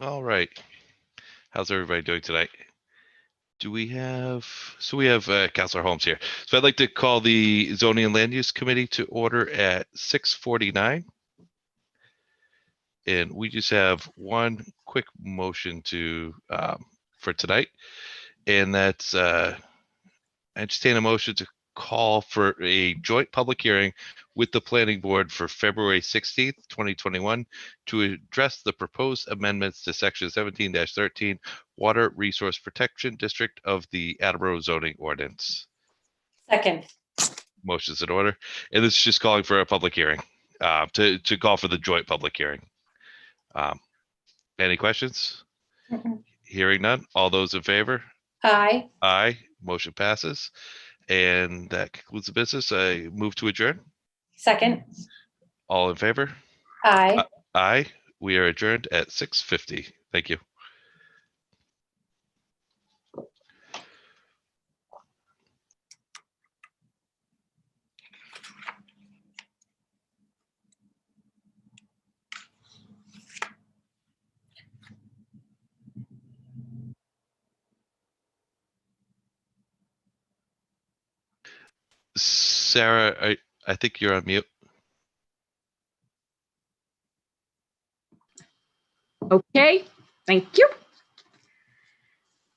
All right. How's everybody doing tonight? We have Councilor Holmes here. So I'd like to call the Zoning and Land Use Committee to order at 6:49. And we just have one quick motion to for tonight, and that's entertain a motion to call for a joint public hearing with the Planning Board for February 16th, 2021 to address the proposed amendments to Section 17-13 Water Resource Protection District of the Attleboro zoning ordinance. Second. Motion's in order. And this is just calling for a public hearing, to call for the joint public hearing. Any questions? Hearing none. All those in favor? Aye. Aye. Motion passes. And that concludes the business. I move to adjourn. Second. All in favor? Aye. Aye. We are adjourned at 6:50. Thank you. Sarah, I think you're on mute. Okay, thank you.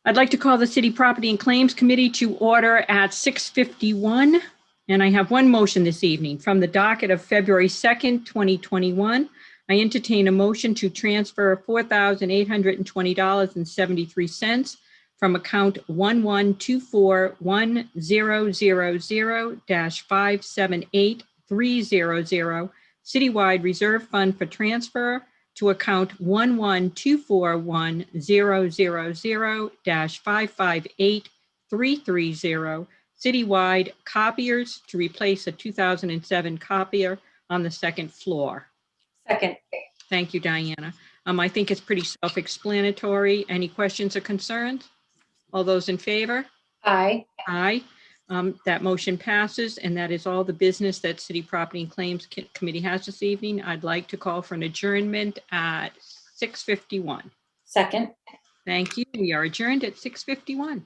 I'd like to call the City Property and Claims Committee to order at 6:51. And I have one motion this evening from the docket of February 2nd, 2021. I entertain a motion to transfer $4,820.73 from account 112410000-578300 Citywide Reserve Fund for transfer to account 112410000-558330 Citywide Copiers to replace a 2007 copier on the second floor. Second. Thank you, Diana. I think it's pretty self-explanatory. Any questions or concerns? All those in favor? Aye. Aye. That motion passes, and that is all the business that City Property and Claims Committee has this evening. I'd like to call for an adjournment at 6:51. Second. Thank you. We are adjourned at 6:51.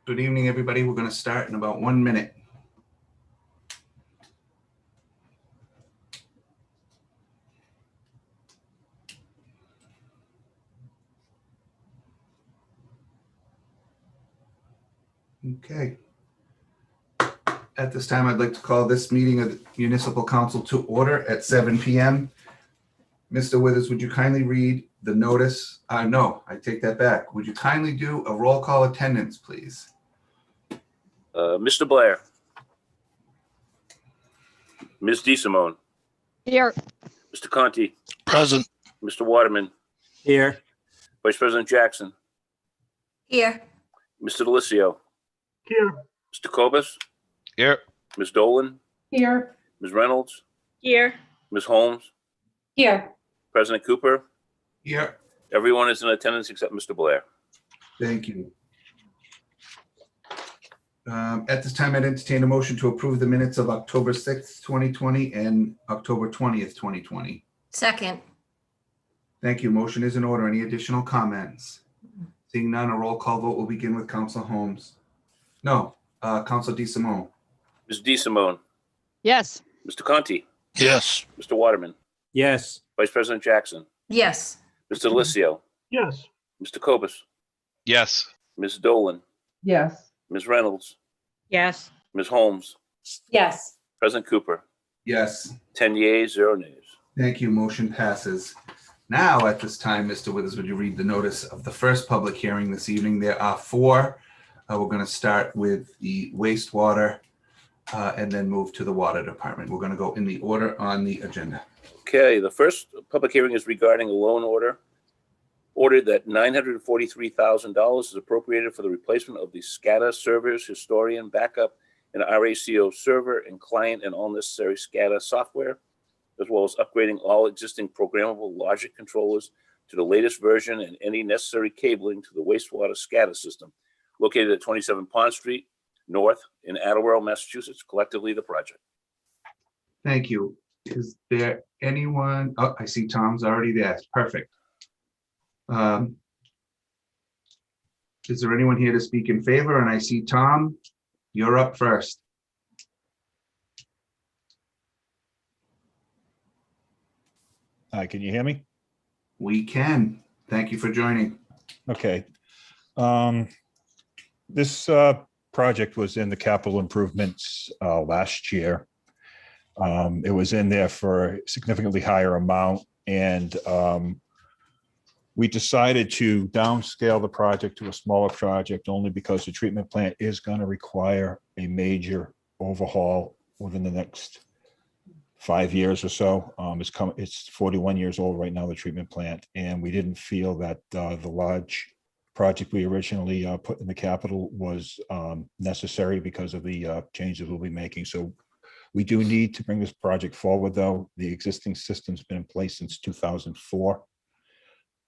Good evening, everybody. We're going to start in about 1 minute. Okay. At this time, I'd like to call this meeting of the Municipal Council to order at 7 p.m. Mr. Withers, would you kindly read the notice? No, I take that back. Would you kindly do a roll call attendance, please? Mr. Blair. Ms. DeSimone. Here. Mr. Conti. Present. Mr. Waterman. Here. Vice President Jackson. Here. Mr. Delissio. Here. Mr. Cobus. Here. Ms. Dolan. Here. Ms. Reynolds. Here. Ms. Holmes. Here. President Cooper. Here. Everyone is in attendance except Mr. Blair. Thank you. At this time, I'd entertain a motion to approve the minutes of October 6th, 2020 and October 20th, 2020. Second. Thank you. Motion is in order. Any additional comments? Seeing none, a roll call vote will begin with Council Holmes. No, Council DeSimone. Ms. DeSimone. Yes. Mr. Conti. Yes. Mr. Waterman. Yes. Vice President Jackson. Yes. Mr. Delissio. Yes. Mr. Cobus. Yes. Ms. Dolan. Yes. Ms. Reynolds. Yes. Ms. Holmes. Yes. President Cooper. Yes. 10 yeas, 0 nays. Thank you. Motion passes. Now, at this time, Mr. Withers, would you read the notice of the first public hearing this evening? There are 4. We're going to start with the wastewater and then move to the water department. We're going to go in the order on the agenda. Okay, the first public hearing is regarding a loan order. Ordered that $943,000 is appropriated for the replacement of the SCADA servers, historian, backup, and RACO server and client and all necessary SCADA software, as well as upgrading all existing programmable logic controllers to the latest version and any necessary cabling to the wastewater SCADA system located at 27 Pond Street North in Attleboro, Massachusetts, collectively the project. Thank you. Is there anyone? Oh, I see Tom's already there. Perfect. Is there anyone here to speak in favor? And I see Tom, you're up first. Hi, can you hear me? We can. Thank you for joining. Okay. This project was in the capital improvements last year. It was in there for a significantly higher amount, and we decided to downscale the project to a smaller project only because the treatment plant is going to require a major overhaul within the next 5 years or so. It's 41 years old right now, the treatment plant, and we didn't feel that the large project we originally put in the capital was necessary because of the changes we'll be making. So we do need to bring this project forward, though. The existing system's been in place since 2004.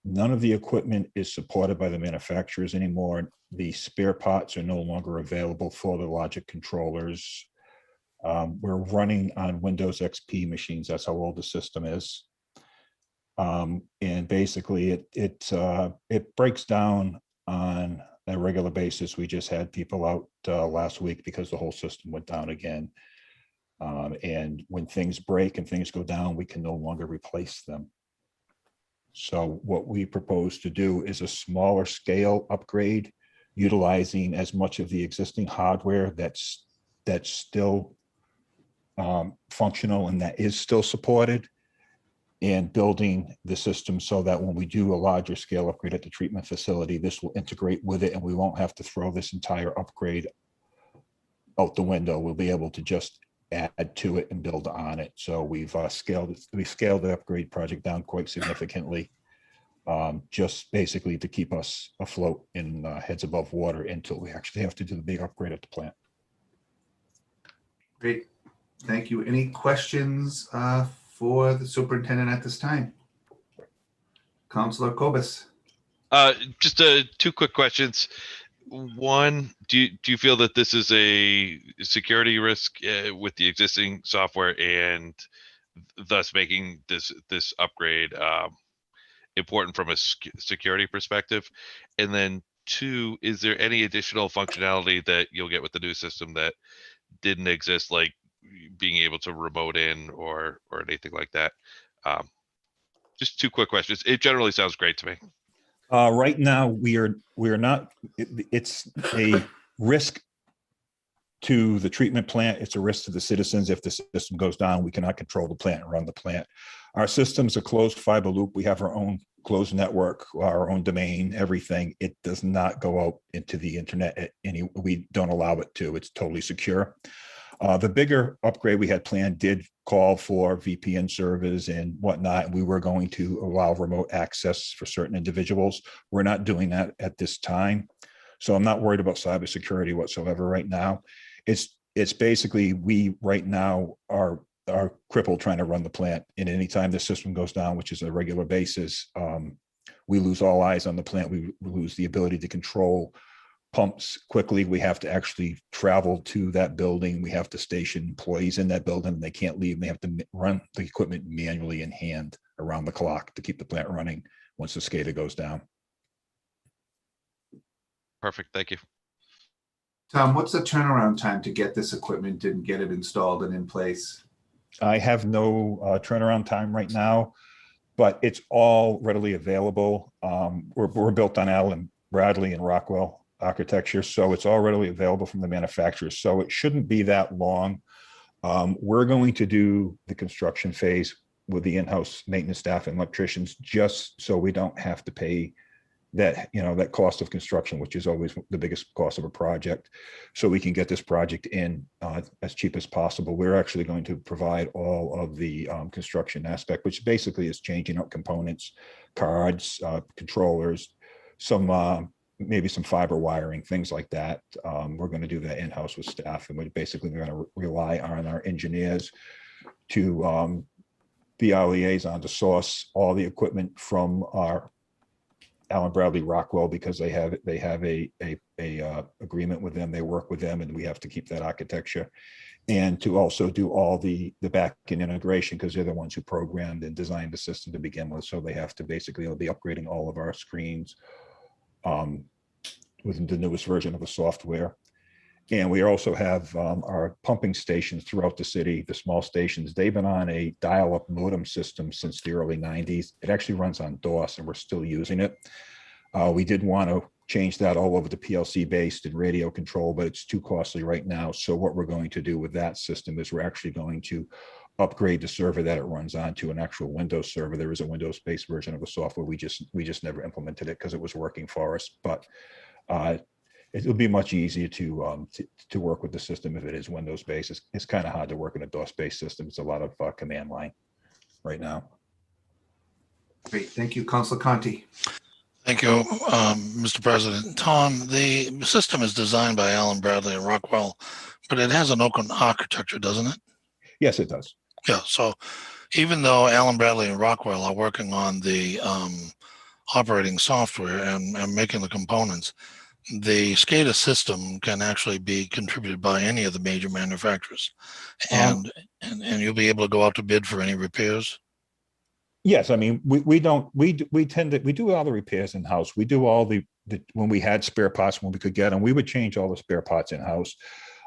None of the equipment is supported by the manufacturers anymore. The spare parts are no longer available for the logic controllers. We're running on Windows XP machines. That's how old the system is. And basically it breaks down on a regular basis. We just had people out last week because the whole system went down again. And when things break and things go down, we can no longer replace them. So what we propose to do is a smaller scale upgrade, utilizing as much of the existing hardware that's still functional and that is still supported, and building the system so that when we do a larger scale upgrade at the treatment facility, this will integrate with it and we won't have to throw this entire upgrade out the window. We'll be able to just add to it and build on it. So we've scaled the upgrade project down quite significantly, just basically to keep us afloat in heads above water until we actually have to do the big upgrade at the plant. Great. Thank you. Any questions for the superintendent at this time? Councilor Cobus. Just 2 quick questions. One, do you feel that this is a security risk with the existing software and thus making this upgrade important from a security perspective? And then two, is there any additional functionality that you'll get with the new system that didn't exist, like being able to remote in or anything like that? Just two quick questions. It generally sounds great to me. Right now, we are not, it's a risk to the treatment plant. It's a risk to the citizens. If the system goes down, we cannot control the plant and run the plant. Our system's a closed fiber loop. We have our own closed network, our own domain, everything. It does not go out into the internet. We don't allow it to. It's totally secure. The bigger upgrade we had planned did call for VPN servers and whatnot. We were going to allow remote access for certain individuals. We're not doing that at this time. So I'm not worried about cybersecurity whatsoever right now. It's basically, we right now are crippled trying to run the plant. And anytime the system goes down, which is a regular basis, we lose all eyes on the plant. We lose the ability to control pumps quickly. We have to actually travel to that building. We have to station employees in that building, and they can't leave. They have to run the equipment manually in hand around the clock to keep the plant running once the SCADA goes down. Perfect. Thank you. Tom, what's the turnaround time to get this equipment and get it installed and in place? I have no turnaround time right now, but it's all readily available. We're built on Allen Bradley and Rockwell architecture, so it's all readily available from the manufacturers. So it shouldn't be that long. We're going to do the construction phase with the in-house maintenance staff and electricians, just so we don't have to pay that, that cost of construction, which is always the biggest cost of a project. So we can get this project in as cheap as possible. We're actually going to provide all of the construction aspect, which basically is changing out components, cards, controllers, some maybe some fiber wiring, things like that. We're going to do that in-house with staff, and we're basically going to rely on our engineers to be our liaison to source all the equipment from our Allen Bradley Rockwell, because they have a agreement with them. They work with them, and we have to keep that architecture, and to also do all the back end integration, because they're the ones who programmed and designed the system to begin with. So they have to basically be upgrading all of our screens with the newest version of the software. And we also have our pumping stations throughout the city, the small stations. They've been on a dial-up modem system since the early 90s. It actually runs on DOS, and we're still using it. We did want to change that all over to PLC-based and radio control, but it's too costly right now. So what we're going to do with that system is we're actually going to upgrade the server that it runs on to an actual Windows server. There is a Windows-based version of the software. We just never implemented it because it was working for us. But it'll be much easier to work with the system if it is Windows based. It's kind of hard to work in a DOS based system. It's a lot of command line right now. Great, thank you, Councilor Conti. Thank you, Mr. President. Tom, the system is designed by Allen Bradley and Rockwell, but it has an open architecture, doesn't it? Yes, it does. Yeah. So even though Allen Bradley and Rockwell are working on the operating software and making the components, the SCADA system can actually be contributed by any of the major manufacturers, and you'll be able to go out to bid for any repairs. Yes, I mean we do all the repairs in house. We do all the when we had spare parts, when we could get them, we would change all the spare parts in house.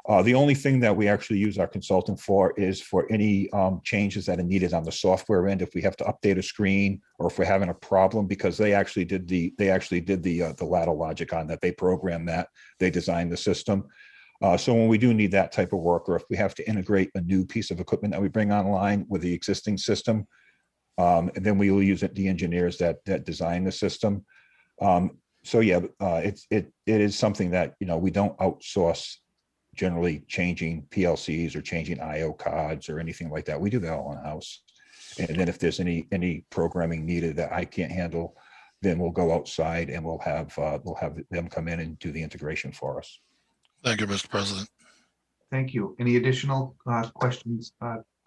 The only thing that we actually use our consultant for is for any changes that are needed on the software end. If we have to update a screen, or if we're having a problem, because they actually did the ladder logic on that. They programmed that. They designed the system. So when we do need that type of work, or if we have to integrate a new piece of equipment that we bring online with the existing system, and then we will use the engineers that design the system. So yeah, it is something that we don't outsource. Generally changing PLCs or changing IO cards or anything like that. We do that all in house. And then if there's any programming needed that I can't handle, then we'll go outside and we'll have them come in and do the integration for us. Thank you, Mr. President. Thank you. Any additional questions,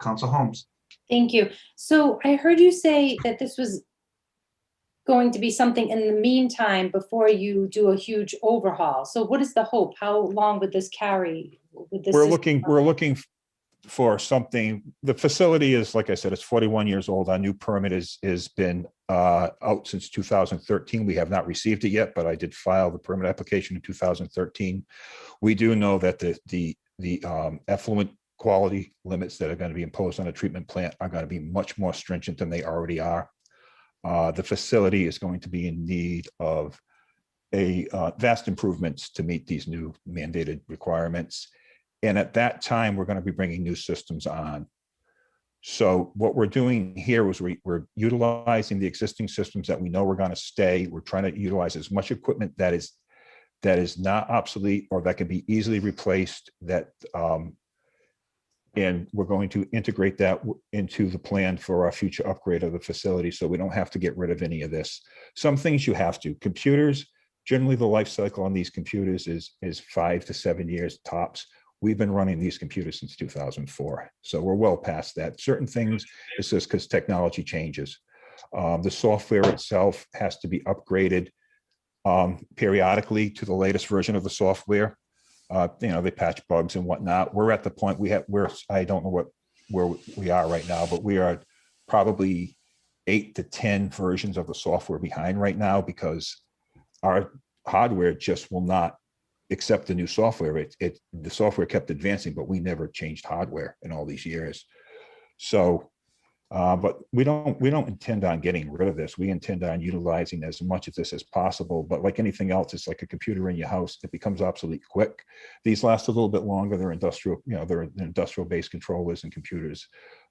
Councilor Holmes? Thank you. So I heard you say that this was going to be something in the meantime before you do a huge overhaul. So what is the hope? How long would this carry? We're looking for something. The facility is, like I said, it's 41 years old. Our new permit has been out since 2013. We have not received it yet, but I did file the permit application in 2013. We do know that the effluent quality limits that are going to be imposed on a treatment plant are going to be much more stringent than they already are. The facility is going to be in need of vast improvements to meet these new mandated requirements. And at that time, we're going to be bringing new systems on. So what we're doing here is we're utilizing the existing systems that we know we're going to stay. We're trying to utilize as much equipment that is not obsolete or that can be easily replaced, and we're going to integrate that into the plan for our future upgrade of the facility, so we don't have to get rid of any of this. Some things you have to. Computers, generally the life cycle on these computers is 5 to 7 years tops. We've been running these computers since 2004, so we're well past that. Certain things, it's just because technology changes. The software itself has to be upgraded periodically to the latest version of the software. They patch bugs and whatnot. We're at the point I don't know where we are right now, but we are probably 8 to 10 versions of the software behind right now because our hardware just will not accept the new software. The software kept advancing, but we never changed hardware in all these years. So, but we don't intend on getting rid of this. We intend on utilizing as much of this as possible. But like anything else, it's like a computer in your house. It becomes obsolete quick. These last a little bit longer. They're industrial, they're industrial-based controllers and computers,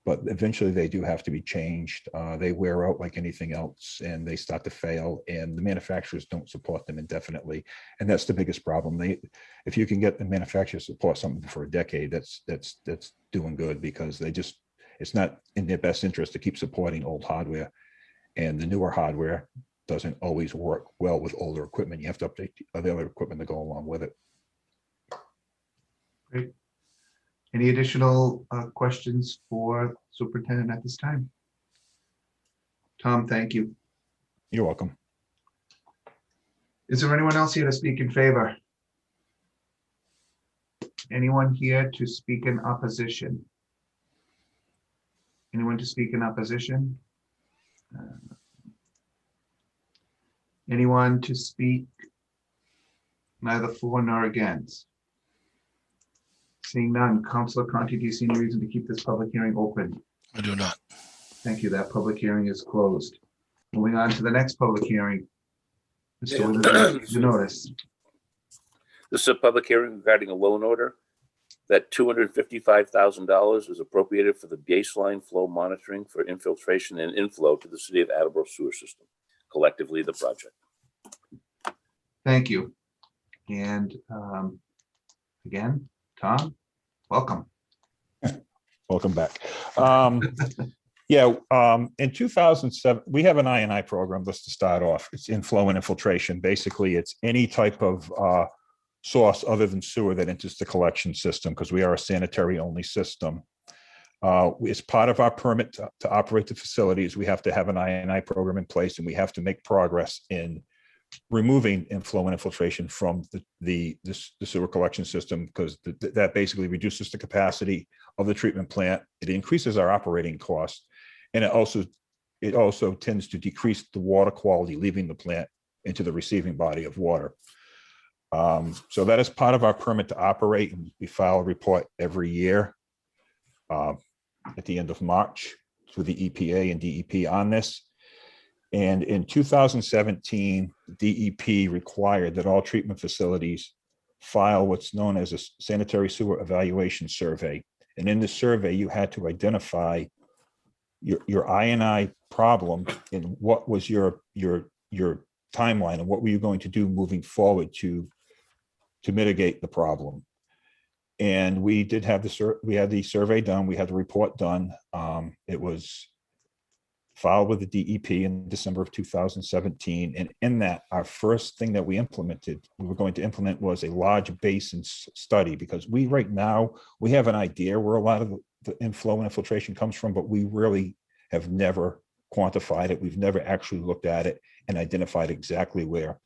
but eventually they do have to be changed. They wear out like anything else, and they start to fail, and the manufacturers don't support them indefinitely. And that's the biggest problem. If you can get the manufacturers to support something for a decade, that's doing good, because it's not in their best interest to keep supporting old hardware, and the newer hardware doesn't always work well with older equipment. You have to update the other equipment to go along with it. Great. Any additional questions for Superintendent at this time? Tom, thank you. You're welcome. Is there anyone else here to speak in favor? Anyone here to speak in opposition? Anyone to speak in opposition? Anyone to speak neither for nor against? Seeing none, Councilor Conti, do you see any reason to keep this public hearing open? I do not. Thank you. That public hearing is closed. Moving on to the next public hearing. Mr. Withers, you notice. This is a public hearing regarding a loan order that $255,000 is appropriated for the baseline flow monitoring for infiltration and inflow to the city of Attleboro sewer system, collectively the project. Thank you. And again, Tom, welcome. Welcome back. In 2007, we have an I&I program, just to start off. It's inflow and infiltration. Basically, it's any type of source other than sewer that enters the collection system, because we are a sanitary only system. As part of our permit to operate the facilities, we have to have an I&I program in place, and we have to make progress in removing inflow and infiltration from the sewer collection system, because that basically reduces the capacity of the treatment plant. It increases our operating costs, and it also tends to decrease the water quality leaving the plant into the receiving body of water. So that is part of our permit to operate, and we file a report every year at the end of March to the EPA and DEP on this. And in 2017, DEP required that all treatment facilities file what's known as a sanitary sewer evaluation survey. And in the survey, you had to identify your I&I problem and what was your timeline, and what were you going to do moving forward to mitigate the problem. And we did have the survey done. We had the report done. It was filed with the DEP in December of 2017. And in that, our first thing that we were going to implement was a large basin study, because right now we have an idea where a lot of the inflow and infiltration comes from, but we really have never quantified it. We've never actually looked at it and identified exactly where.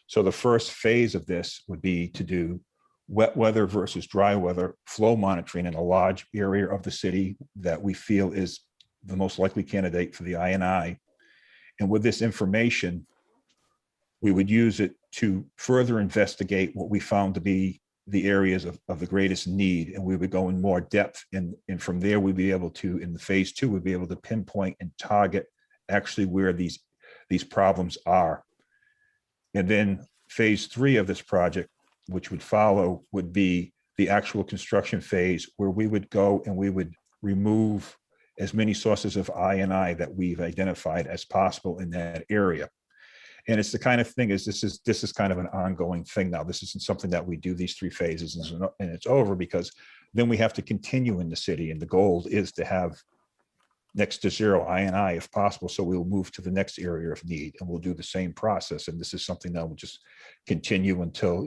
So the first phase of this would be to do wet weather versus dry weather flow monitoring in a large area of the city that we feel is the most likely candidate for the I&I. And with this information, we would use it to further investigate what we found to be the areas of the greatest need. And we would go in more depth. And from there, we'd be able to, in the phase 2, we'd be able to pinpoint and target actually where these problems are. And then phase 3 of this project, which would follow, would be the actual construction phase, where we would go and we would remove as many sources of I&I that we've identified as possible in that area. And it's the kind of thing is this is kind of an ongoing thing now. This isn't something that we do these 3 phases and it's over, because then we have to continue in the city. And the goal is to have next to zero I&I if possible. So we'll move to the next area of need and we'll do the same process. And this is something that will just continue until,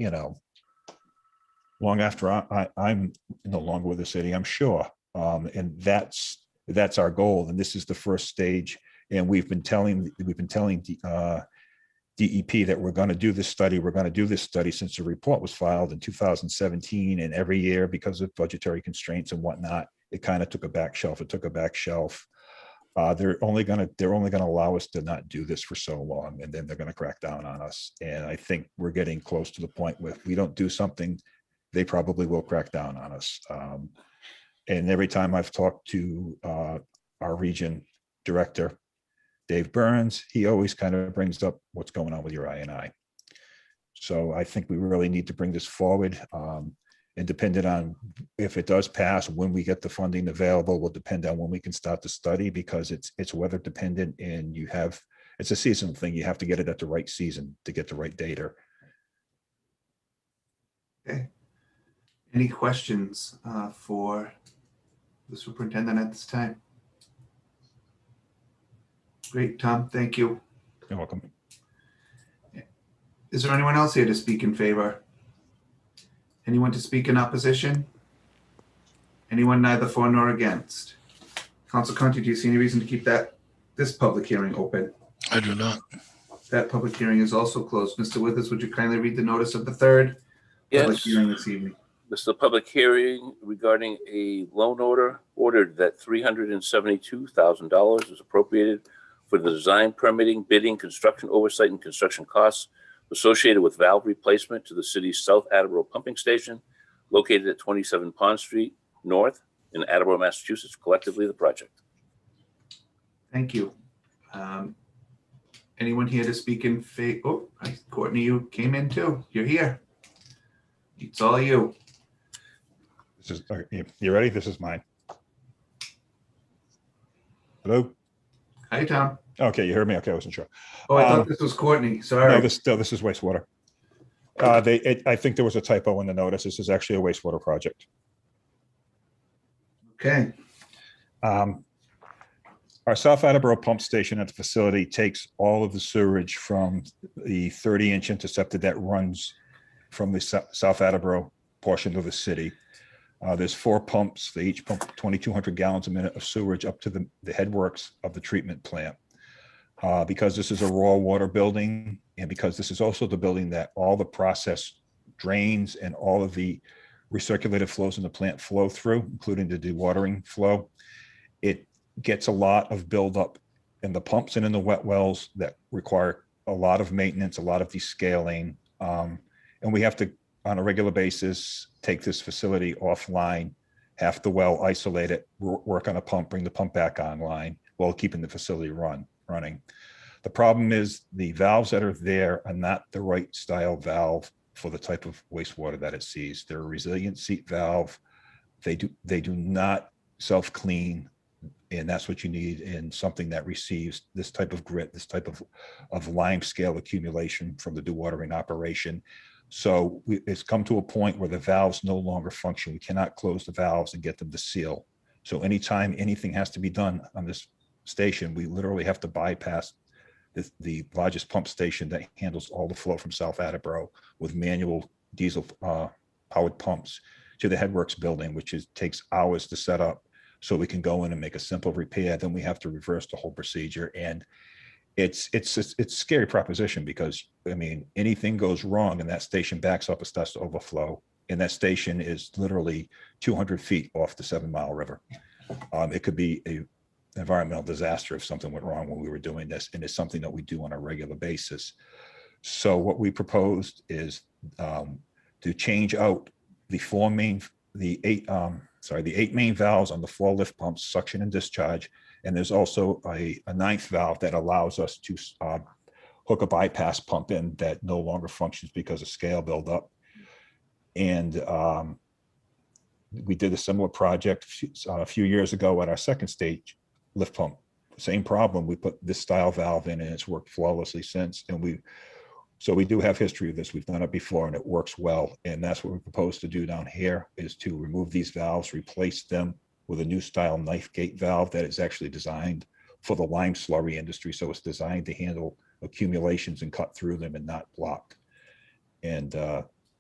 long after I'm no longer with the city, I'm sure. And that's our goal. And this is the first stage. And we've been telling DEP that we're going to do this study. We're going to do this study since the report was filed in 2017. And every year, because of budgetary constraints and whatnot, it kind of took a back shelf. They're only going to allow us to not do this for so long, and then they're going to crack down on us. And I think we're getting close to the point where if we don't do something, they probably will crack down on us. And every time I've talked to our region director, Dave Burns, he always kind of brings up what's going on with your I&I. So I think we really need to bring this forward. And depending on if it does pass, when we get the funding available will depend on when we can start the study, because it's weather dependent and it's a seasonal thing. You have to get it at the right season to get the right data. Okay. Any questions for the superintendent at this time? Great, Tom, thank you. You're welcome. Is there anyone else here to speak in favor? Anyone to speak in opposition? Anyone neither for nor against? Council Conti, do you see any reason to keep this public hearing open? I do not. That public hearing is also closed. Mr. Withers, would you kindly read the notice of the third public Yes. hearing this evening? This is a public hearing regarding a loan ordered that $372,000 is appropriated for the design, permitting, bidding, construction oversight, and construction costs associated with valve replacement to the city's South Attleboro pumping station located at 27 Pond Street North in Attleboro, Massachusetts, collectively the project. Thank you. Anyone here to speak in favor? Oh, hi, Kourtney, you came in too. You're here. It's all you. You ready? This is mine. Hello? Hi, Tom. Okay, you heard me? Okay, I wasn't sure. Oh, I thought this was Kourtney. Sorry. No, this is wastewater. I think there was a typo in the notice. This is actually a wastewater project. Okay. Our South Attleboro pump station at the facility takes all of the sewage from the 30-inch interceptor that runs from the South Attleboro portion of the city. There's 4 pumps. They each pump 2,200 gallons a minute of sewage up to the headworks of the treatment plant. Because this is a raw water building, and because this is also the building that all the process drains and all of the recirculated flows in the plant flow through, including the dewatering flow, it gets a lot of buildup in the pumps and in the wet wells that require a lot of maintenance, a lot of descaling. And we have to, on a regular basis, take this facility offline, half the well, isolate it, work on a pump, bring the pump back online while keeping the facility running. The problem is the valves that are there are not the right style valve for the type of wastewater that it sees. They're a resilient seat valve. They do not self-clean, and that's what you need in something that receives this type of grit, this type of lime scale accumulation from the dewatering operation. So it's come to a point where the valves no longer function. We cannot close the valves and get them to seal. So anytime anything has to be done on this station, we literally have to bypass the largest pump station that handles all the flow from South Attleboro with manual diesel powered pumps to the headworks building, which takes hours to set up. So we can go in and make a simple repair. Then we have to reverse the whole procedure. And it's a scary proposition, because I mean, anything goes wrong and that station backs up and starts to overflow. And that station is literally 200 feet off the 7 Mile River. It could be environmental disaster if something went wrong when we were doing this, and it's something that we do on a regular basis. So what we proposed is to change out the eight main valves on the 4 lift pumps, suction and discharge. And there's also a 9th valve that allows us to hook a bypass pump in that no longer functions because of scale buildup. And we did a similar project a few years ago at our 2nd stage lift pump. Same problem. We put this style valve in and it's worked flawlessly since. And so we do have history of this. We've done it before and it works well. And that's what we propose to do down here, is to remove these valves, replace them with a new style knife gate valve that is actually designed for the lime slurry industry. So it's designed to handle accumulations and cut through them and not block. And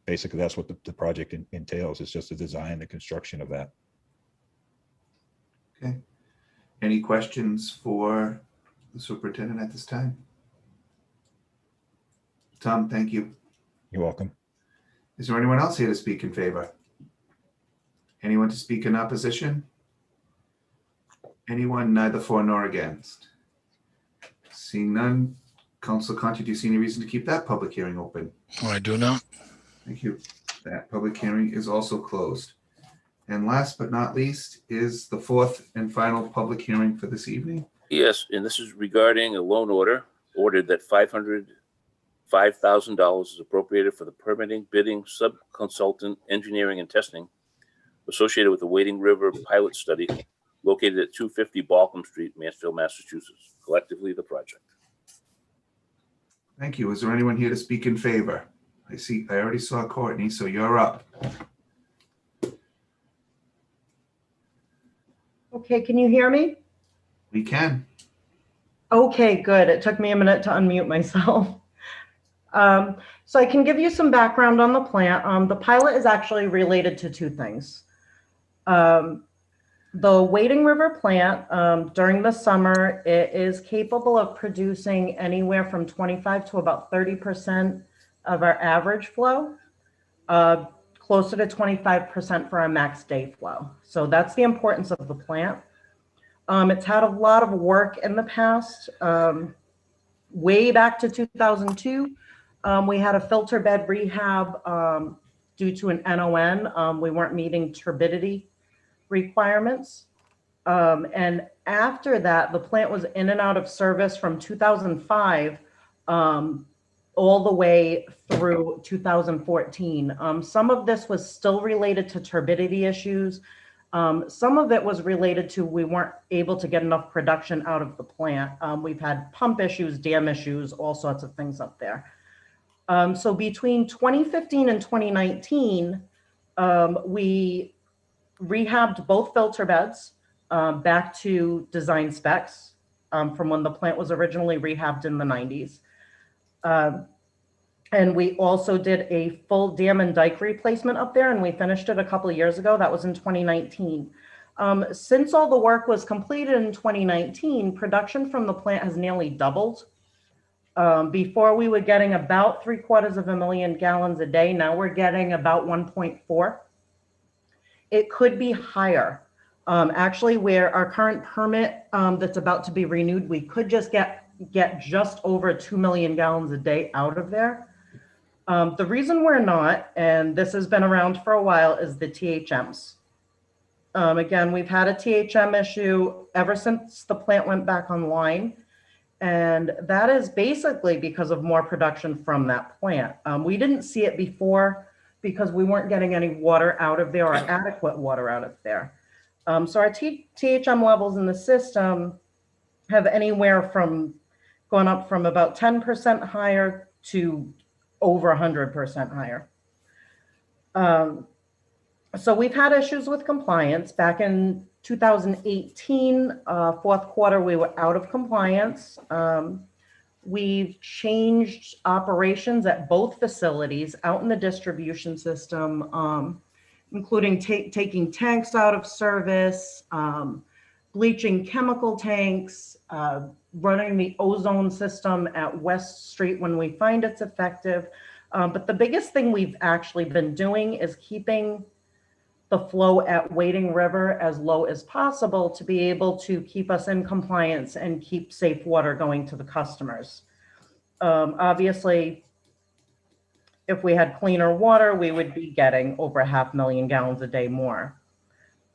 basically that's what the project entails. It's just the design and construction of that. Okay. Any questions for the superintendent at this time? Tom, thank you. You're welcome. Is there anyone else here to speak in favor? Anyone to speak in opposition? Anyone neither for nor against? Seeing none, Councilor Conti, do you see any reason to keep that public hearing open? I do not. Thank you. That public hearing is also closed. And last but not least is the 4th and final public hearing for this evening. Yes, and this is regarding a loan ordered that $505,000 is appropriated for the permitting, bidding, sub-consultant, engineering, and testing associated with the Wading River pilot study located at 250 Balcom Street, Mansfield, Massachusetts, collectively the project. Thank you. Is there anyone here to speak in favor? I already saw Kourtney, so you're up. Okay, can you hear me? We can. Okay, good. It took me a minute to unmute myself. So I can give you some background on the plant. The pilot is actually related to 2 things. The Wading River plant, during the summer, it is capable of producing anywhere from 25 to about 30% of our average flow, closer to 25% for our max day flow. So that's the importance of the plant. It's had a lot of work in the past. Way back to 2002, we had a filter bed rehab due to an NON. We weren't meeting turbidity requirements. And after that, the plant was in and out of service from 2005 all the way through 2014. Some of this was still related to turbidity issues. Some of it was related to we weren't able to get enough production out of the plant. We've had pump issues, dam issues, all sorts of things up there. So between 2015 and 2019, we rehabbed both filter beds back to design specs from when the plant was originally rehabbed in the 90s. And we also did a full dam and dike replacement up there, and we finished it a couple of years ago. That was in 2019. Since all the work was completed in 2019, production from the plant has nearly doubled. Before we were getting about 750,000 gallons a day. Now we're getting about 1.4. It could be higher. Actually, where our current permit that's about to be renewed, we could just get just over 2 million gallons a day out of there. The reason we're not, and this has been around for a while, is the THMs. Again, we've had a THM issue ever since the plant went back online. And that is basically because of more production from that plant. We didn't see it before because we weren't getting any water out of there or adequate water out of there. So our THM levels in the system have anywhere from gone up from about 10% higher to over 100% higher. So we've had issues with compliance. Back in 2018, fourth quarter, we were out of compliance. We've changed operations at both facilities out in the distribution system, including taking tanks out of service, bleaching chemical tanks, running the ozone system at West Street when we find it's effective. But the biggest thing we've actually been doing is keeping the flow at Wading River as low as possible to be able to keep us in compliance and keep safe water going to the customers. Obviously, if we had cleaner water, we would be getting over 500,000 gallons a day more.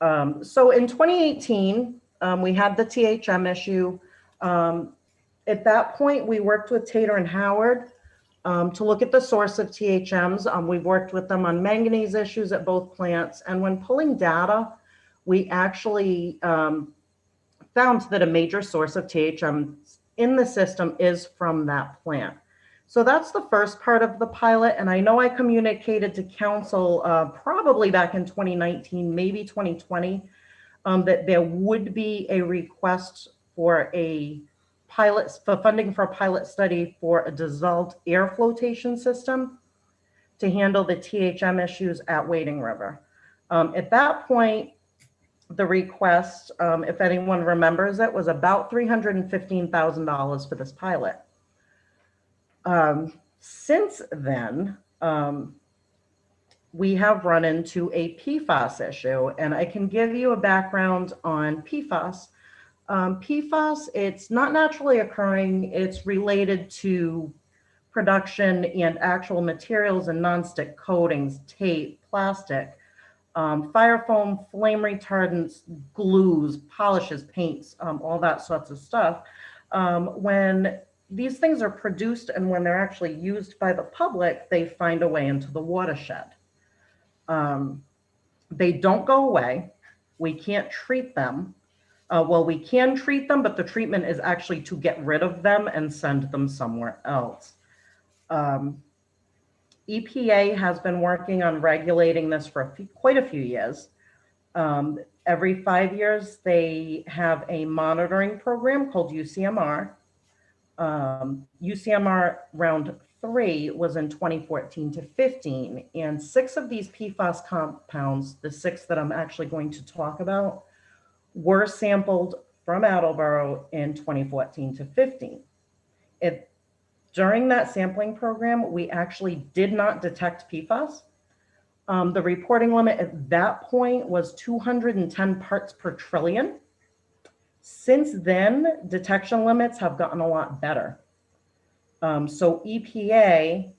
So in 2018, we had the THM issue. At that point, we worked with Tater and Howard to look at the source of THMs. We've worked with them on manganese issues at both plants. And when pulling data, we actually found that a major source of THMs in the system is from that plant. So that's the first part of the pilot. And I know I communicated to council probably back in 2019, maybe 2020, that there would be a request for a pilot, for funding for a pilot study for a dissolved air flotation system to handle the THM issues at Wading River. At that point, the request, if anyone remembers it, was about $315,000 for this pilot. Since then, we have run into a PFAS issue, and I can give you a background on PFAS. PFAS, it's not naturally occurring. It's related to production and actual materials and nonstick coatings, tape, plastic, fire foam, flame retardants, glues, polishes, paints, all that sorts of stuff. When these things are produced and when they're actually used by the public, they find a way into the watershed. They don't go away. We can't treat them. Well, we can treat them, but the treatment is actually to get rid of them and send them somewhere else. EPA has been working on regulating this for quite a few years. Every 5 years, they have a monitoring program called UCMR. UCMR round 3 was in 2014 to 15, and 6 of these PFAS compounds, the 6 that I'm actually going to talk about, were sampled from Attleboro in 2014 to 15. During that sampling program, we actually did not detect PFAS. The reporting limit at that point was 210 parts per trillion. Since then, detection limits have gotten a lot better. So EPA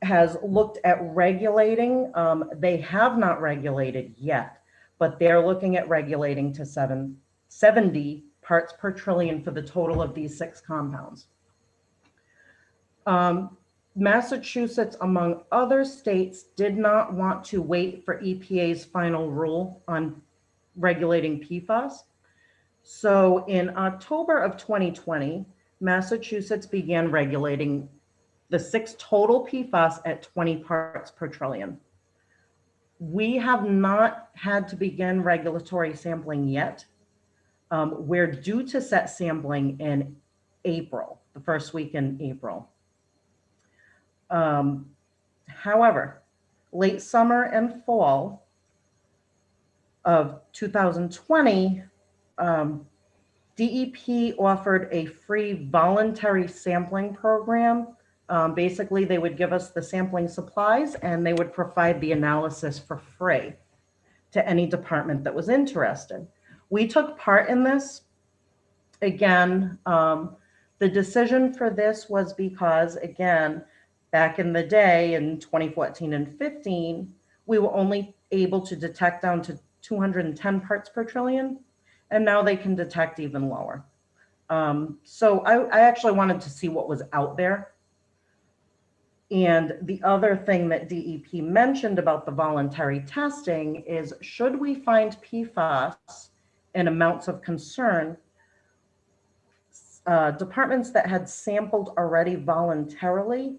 has looked at regulating. They have not regulated yet, but they're looking at regulating to 70 parts per trillion for the total of these 6 compounds. Massachusetts, among other states, did not want to wait for EPA's final rule on regulating PFAS. So in October of 2020, Massachusetts began regulating the 6 total PFAS at 20 parts per trillion. We have not had to begin regulatory sampling yet. We're due to set sampling in April, the first week in April. However, late summer and fall of 2020, DEP offered a free voluntary sampling program. Basically, they would give us the sampling supplies and they would provide the analysis for free to any department that was interested. We took part in this. Again, the decision for this was because, again, back in the day in 2014 and 15, we were only able to detect down to 210 parts per trillion, and now they can detect even lower. So I actually wanted to see what was out there. And the other thing that DEP mentioned about the voluntary testing is, should we find PFAS in amounts of concern, departments that had sampled already voluntarily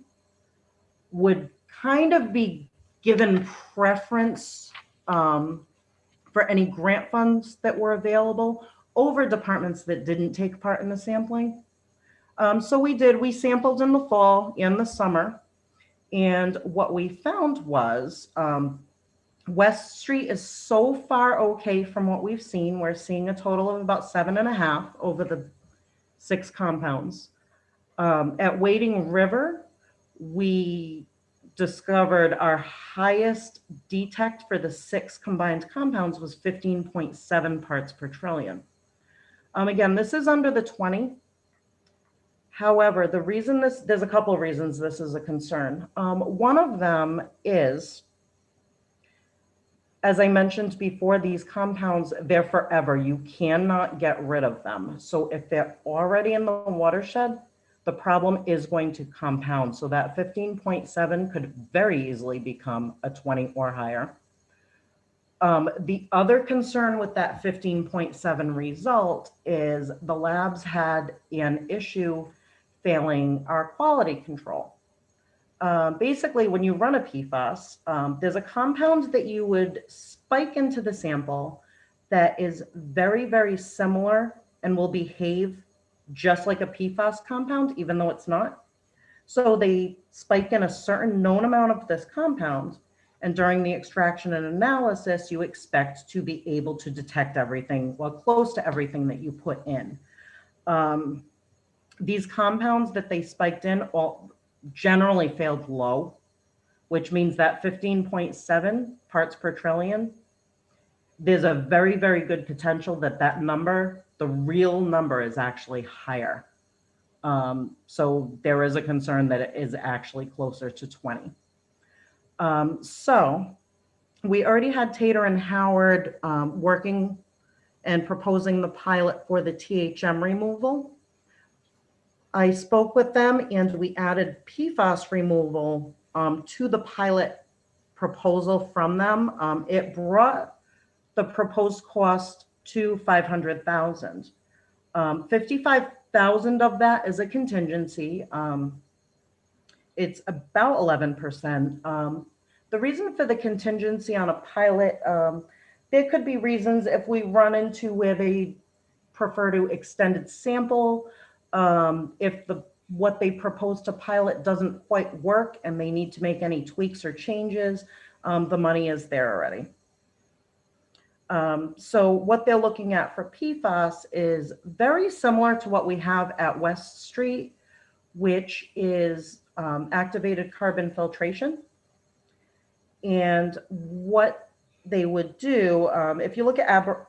would kind of be given preference for any grant funds that were available over departments that didn't take part in the sampling. So we sampled in the fall and the summer. And what we found was West Street is so far okay from what we've seen. We're seeing a total of about 7.5 over the 6 compounds. At Wading River, we discovered our highest detect for the 6 combined compounds was 15.7 parts per trillion. Again, this is under the 20. However, the reason there's a couple of reasons this is a concern. One of them is, as I mentioned before, these compounds, they're forever. You cannot get rid of them. So if they're already in the watershed, the problem is going to compound. So that 15.7 could very easily become a 20 or higher. The other concern with that 15.7 result is the labs had an issue failing our quality control. Basically, when you run a PFAS, there's a compound that you would spike into the sample that is very, very similar and will behave just like a PFAS compound, even though it's not. So they spike in a certain known amount of this compound, and during the extraction and analysis, you expect to be able to detect everything, well, close to everything that you put in. These compounds that they spiked in all generally failed low, which means that 15.7 parts per trillion, there's a very, very good potential that that number, the real number, is actually higher. So there is a concern that it is actually closer to 20. So we already had Tater and Howard working and proposing the pilot for the THM removal. I spoke with them and we added PFAS removal to the pilot proposal from them. It brought the proposed cost to $500,000. 55,000 of that is a contingency. It's about 11%. The reason for the contingency on a pilot, there could be reasons if we run into where they prefer to extended sample, if what they propose to pilot doesn't quite work and they need to make any tweaks or changes, the money is there already. So what they're looking at for PFAS is very similar to what we have at West Street, which is activated carbon filtration. And what they would do, if you look at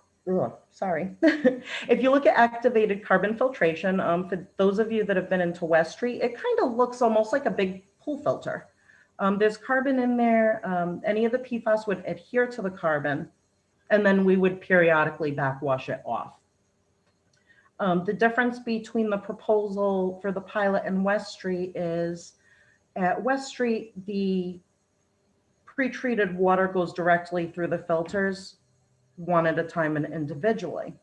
if you look at activated carbon filtration, for those of you that have been into West Street, it kind of looks almost like a big pool filter. There's carbon in there. Any of the PFAS would adhere to the carbon, and then we would periodically backwash it off. The difference between the proposal for the pilot and West Street is at West Street, the pre-treated water goes directly through the filters, one at a time and individually.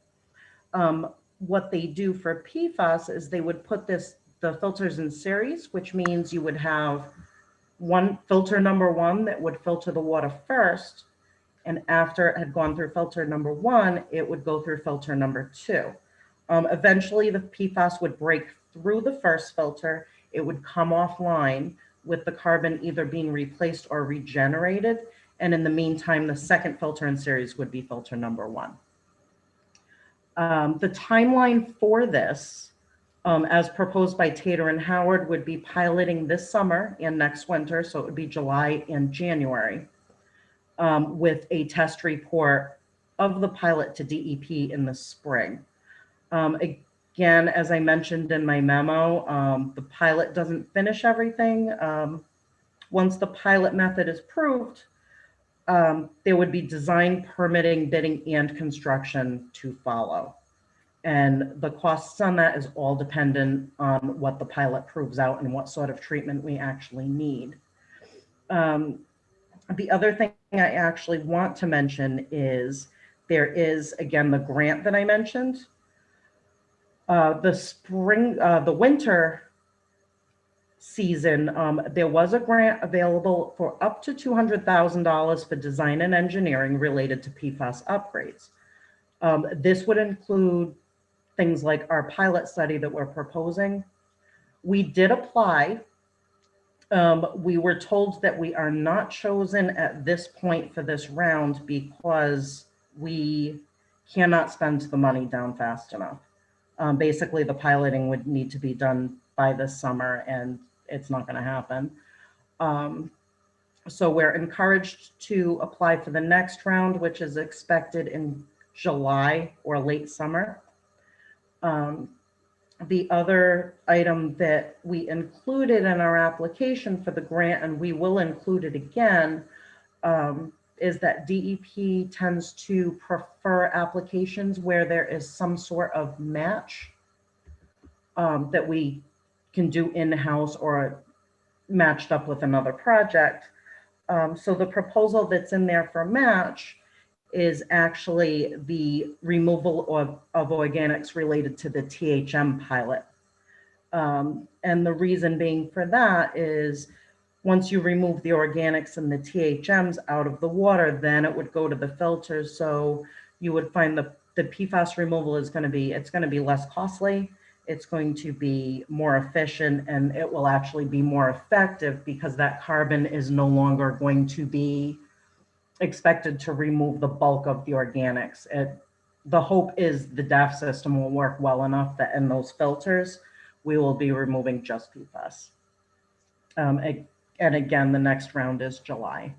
What they do for PFAS is they would put the filters in series, which means you would have one filter number 1 that would filter the water first. And after it had gone through filter number 1, it would go through filter number 2. Eventually the PFAS would break through the first filter. It would come offline with the carbon either being replaced or regenerated. And in the meantime, the second filter in series would be filter number 1. The timeline for this, as proposed by Tater and Howard, would be piloting this summer and next winter. So it would be July and January, with a test report of the pilot to DEP in the spring. Again, as I mentioned in my memo, the pilot doesn't finish everything. Once the pilot method is proved, there would be design, permitting, bidding, and construction to follow. And the costs on that is all dependent on what the pilot proves out and what sort of treatment we actually need. The other thing I actually want to mention is there is, again, the grant that I mentioned. The winter season, there was a grant available for up to $200,000 for design and engineering related to PFAS upgrades. This would include things like our pilot study that we're proposing. We did apply. We were told that we are not chosen at this point for this round because we cannot spend the money down fast enough. Basically, the piloting would need to be done by this summer, and it's not going to happen. So we're encouraged to apply for the next round, which is expected in July or late summer. The other item that we included in our application for the grant, and we will include it again, is that DEP tends to prefer applications where there is some sort of match that we can do in-house or matched up with another project. So the proposal that's in there for match is actually the removal of organics related to the THM pilot. And the reason being for that is once you remove the organics and the THMs out of the water, then it would go to the filters. So you would find the PFAS removal is going to be less costly. It's going to be more efficient, and it will actually be more effective because that carbon is no longer going to be expected to remove the bulk of the organics. The hope is the DAF system will work well enough that in those filters, we will be removing just PFAS. And again, the next round is July.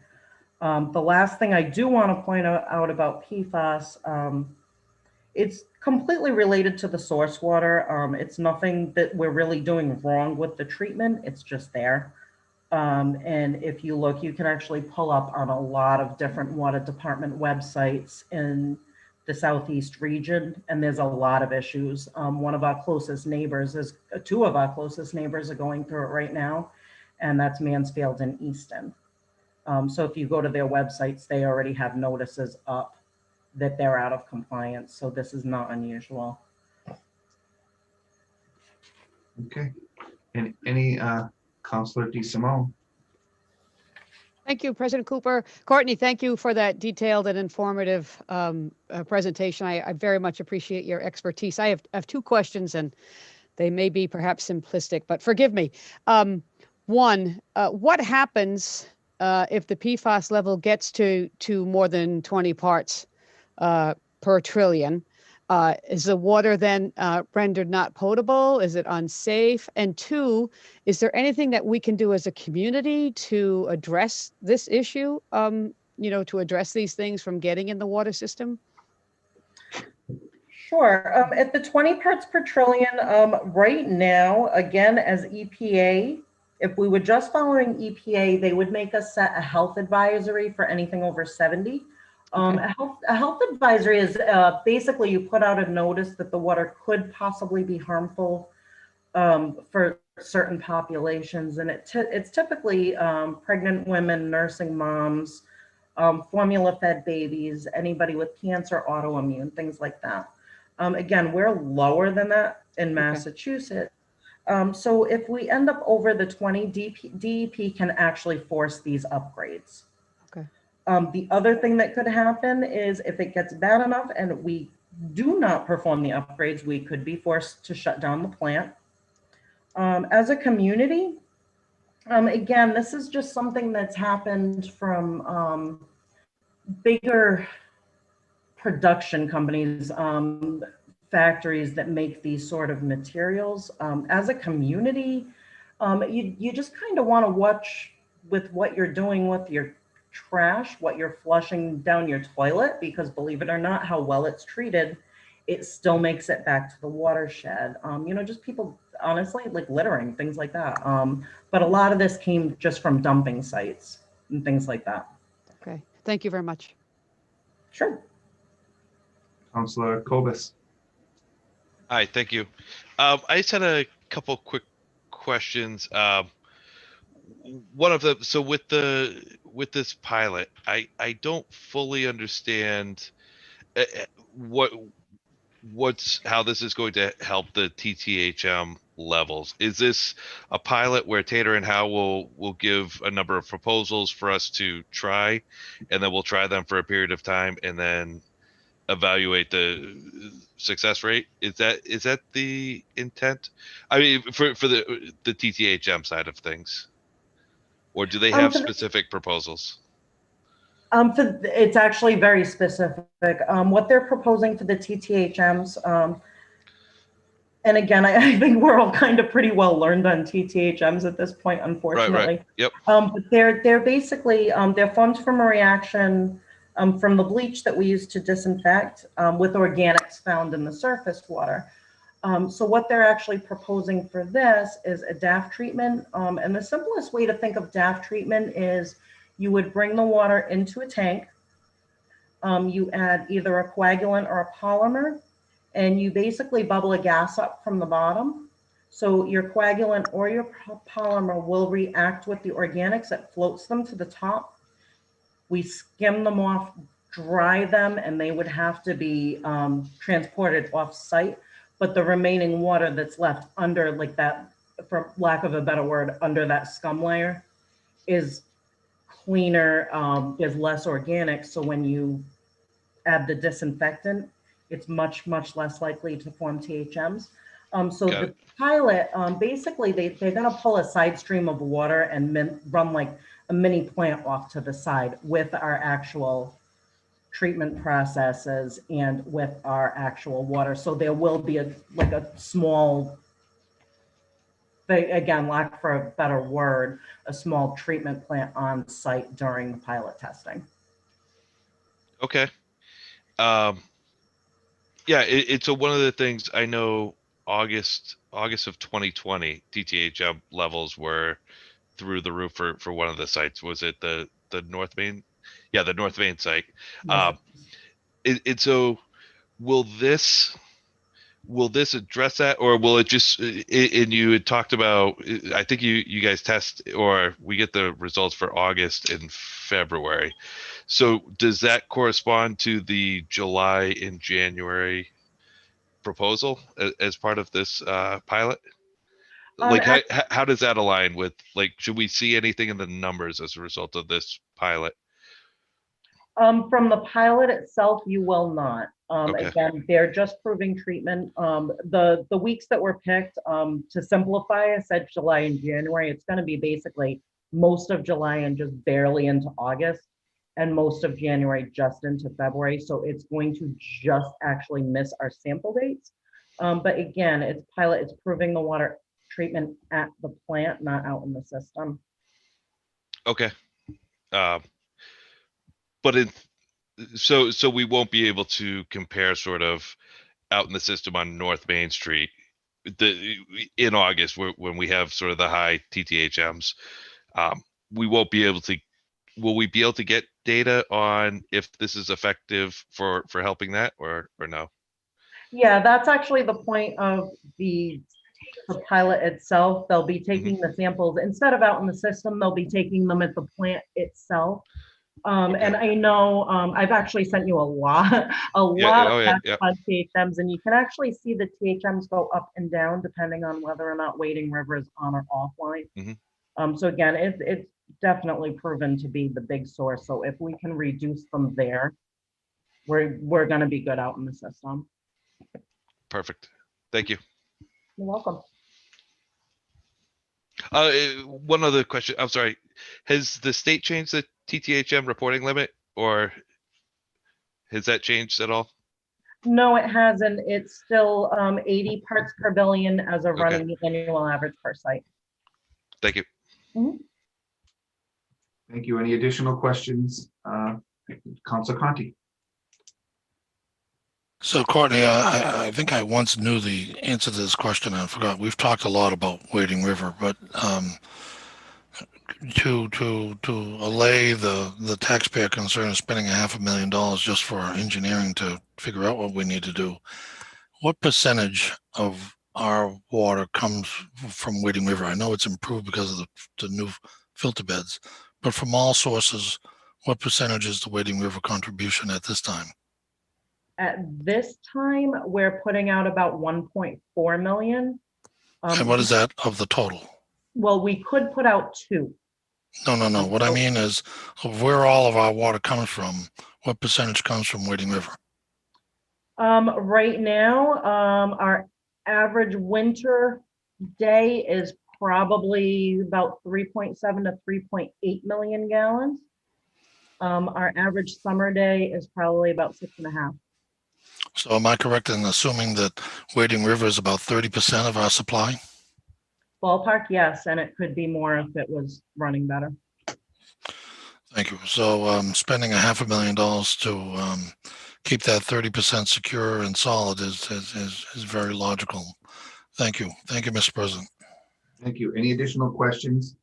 The last thing I do want to point out about PFAS, it's completely related to the source water. It's nothing that we're really doing wrong with the treatment. It's just there. And if you look, you can actually pull up on a lot of different water department websites in the Southeast region, and there's a lot of issues. Two of our closest neighbors are going through it right now, and that's Mansfield and Easton. So if you go to their websites, they already have notices up that they're out of compliance. So this is not unusual. Okay. And any Councilor DeSimone? Thank you, President Cooper. Kourtney, thank you for that detailed and informative presentation. I very much appreciate your expertise. I have two questions, and they may be perhaps simplistic, but forgive me. One, what happens if the PFAS level gets to more than 20 parts per trillion? Is the water then rendered not potable? Is it unsafe? And two, is there anything that we can do as a community to address this issue, to address these things from getting in the water system? Sure. At the 20 parts per trillion, right now, again, as EPA, if we were just following EPA, they would make us set a health advisory for anything over 70. A health advisory is basically you put out a notice that the water could possibly be harmful for certain populations, and it's typically pregnant women, nursing moms, formula-fed babies, anybody with cancer, autoimmune, things like that. Again, we're lower than that in Massachusetts. So if we end up over the 20, DEP can actually force these upgrades. The other thing that could happen is if it gets bad enough and we do not perform the upgrades, we could be forced to shut down the plant. As a community, again, this is just something that's happened from bigger production companies, factories that make these sort of materials. As a community, you just kind of want to watch with what you're doing with your trash, what you're flushing down your toilet, because believe it or not, how well it's treated, it still makes it back to the watershed. Just people, honestly, like littering, things like that. But a lot of this came just from dumping sites and things like that. Okay, thank you very much. Sure. Councilor Kobus. Hi, thank you. I just had a couple quick questions. One of them, so with this pilot, I don't fully understand how this is going to help the TTHM levels. Is this a pilot where Tater and Howe will give a number of proposals for us to try, and then we'll try them for a period of time and then evaluate the success rate? Is that the intent? I mean, for the TTHM side of things, or do they have specific proposals? It's actually very specific. What they're proposing for the TTHMs, And again, I think we're all kind of pretty well learned on TTHMs at this point, unfortunately. Yep. But they're basically, they're formed from a reaction from the bleach that we use to disinfect with organics found in the surface water. So what they're actually proposing for this is a DAF treatment. And the simplest way to think of DAF treatment is you would bring the water into a tank. You add either a coagulant or a polymer, and you basically bubble a gas up from the bottom. So your coagulant or your polymer will react with the organics. It floats them to the top. We skim them off, dry them, and they would have to be transported off site. But the remaining water that's left under, like that, for lack of a better word, under that scum layer is cleaner, there's less organics. So when you add the disinfectant, it's much, much less likely to form THMs. So Got the pilot, basically they're gonna pull a side stream of water and run like a mini plant off to the side with our actual treatment processes and with our actual water. So there will be a small, again, lack for a better word, a small treatment plant on site during the pilot testing. Okay. Yeah, it's one of the things I know. August of 2020, TTHM levels were through the roof for one of the sites. Was it the North Main? Yeah, the North Main site. So will this address that, or will it just? And you had talked about. I think you guys test, or we get the results for August and February. So does that correspond to the July and January proposal as part of this pilot? Like how does that align with, like, should we see anything in the numbers as a result of this pilot? From the pilot itself, you will not. Okay. Again, they're just proving treatment. The weeks that were picked, to simplify, I said July and January. It's going to be basically most of July and just barely into August, and most of January just into February. So it's going to just actually miss our sample dates. But again, it's pilot. It's proving the water treatment at the plant, not out in the system. Okay. But so we won't be able to compare sort of out in the system on North Main Street in August when we have sort of the high TTHMs. We won't be able to. Will we be able to get data on if this is effective for helping that, or no? Yeah, that's actually the point of the pilot itself. They'll be taking the samples instead of out in the system. They'll be taking them at the plant itself. And I know I've actually sent you a lot of text on THMs, and you can actually see the THMs go up and down depending on whether or not Wading River is on or offline. So again, it's definitely proven to be the big source. So if we can reduce them there, we're going to be good out in the system. Perfect. Thank you. You're welcome. One other question. I'm sorry. Has the state changed the TTHM reporting limit, or has that changed at all? No, it hasn't. It's still 80 parts per billion as a running annual average per site. Thank you. Thank you. Any additional questions? Councilor Conti. So Kourtney, I think I once knew the answer to this question. I forgot. We've talked a lot about Wading River, but to allay the taxpayer concern of spending $500,000 just for engineering to figure out what we need to do, what percentage of our water comes from Wading River? I know it's improved because of the new filter beds, but from all sources, what percentage is the Wading River contribution at this time? At this time, we're putting out about 1.4 million. And what is that of the total? Well, we could put out 2. No. What I mean is, of where all of our water comes from, what percentage comes from Wading River? Right now, our average winter day is probably about 3.7 to 3.8 million gallons. Our average summer day is probably about 6.5. So am I correct in assuming that Wading River is about 30% of our supply? Ballpark, yes, and it could be more if it was running better. Thank you. So spending $500,000 to keep that 30% secure and solid is very logical. Thank you. Thank you, Mr. President. Thank you. Any additional questions?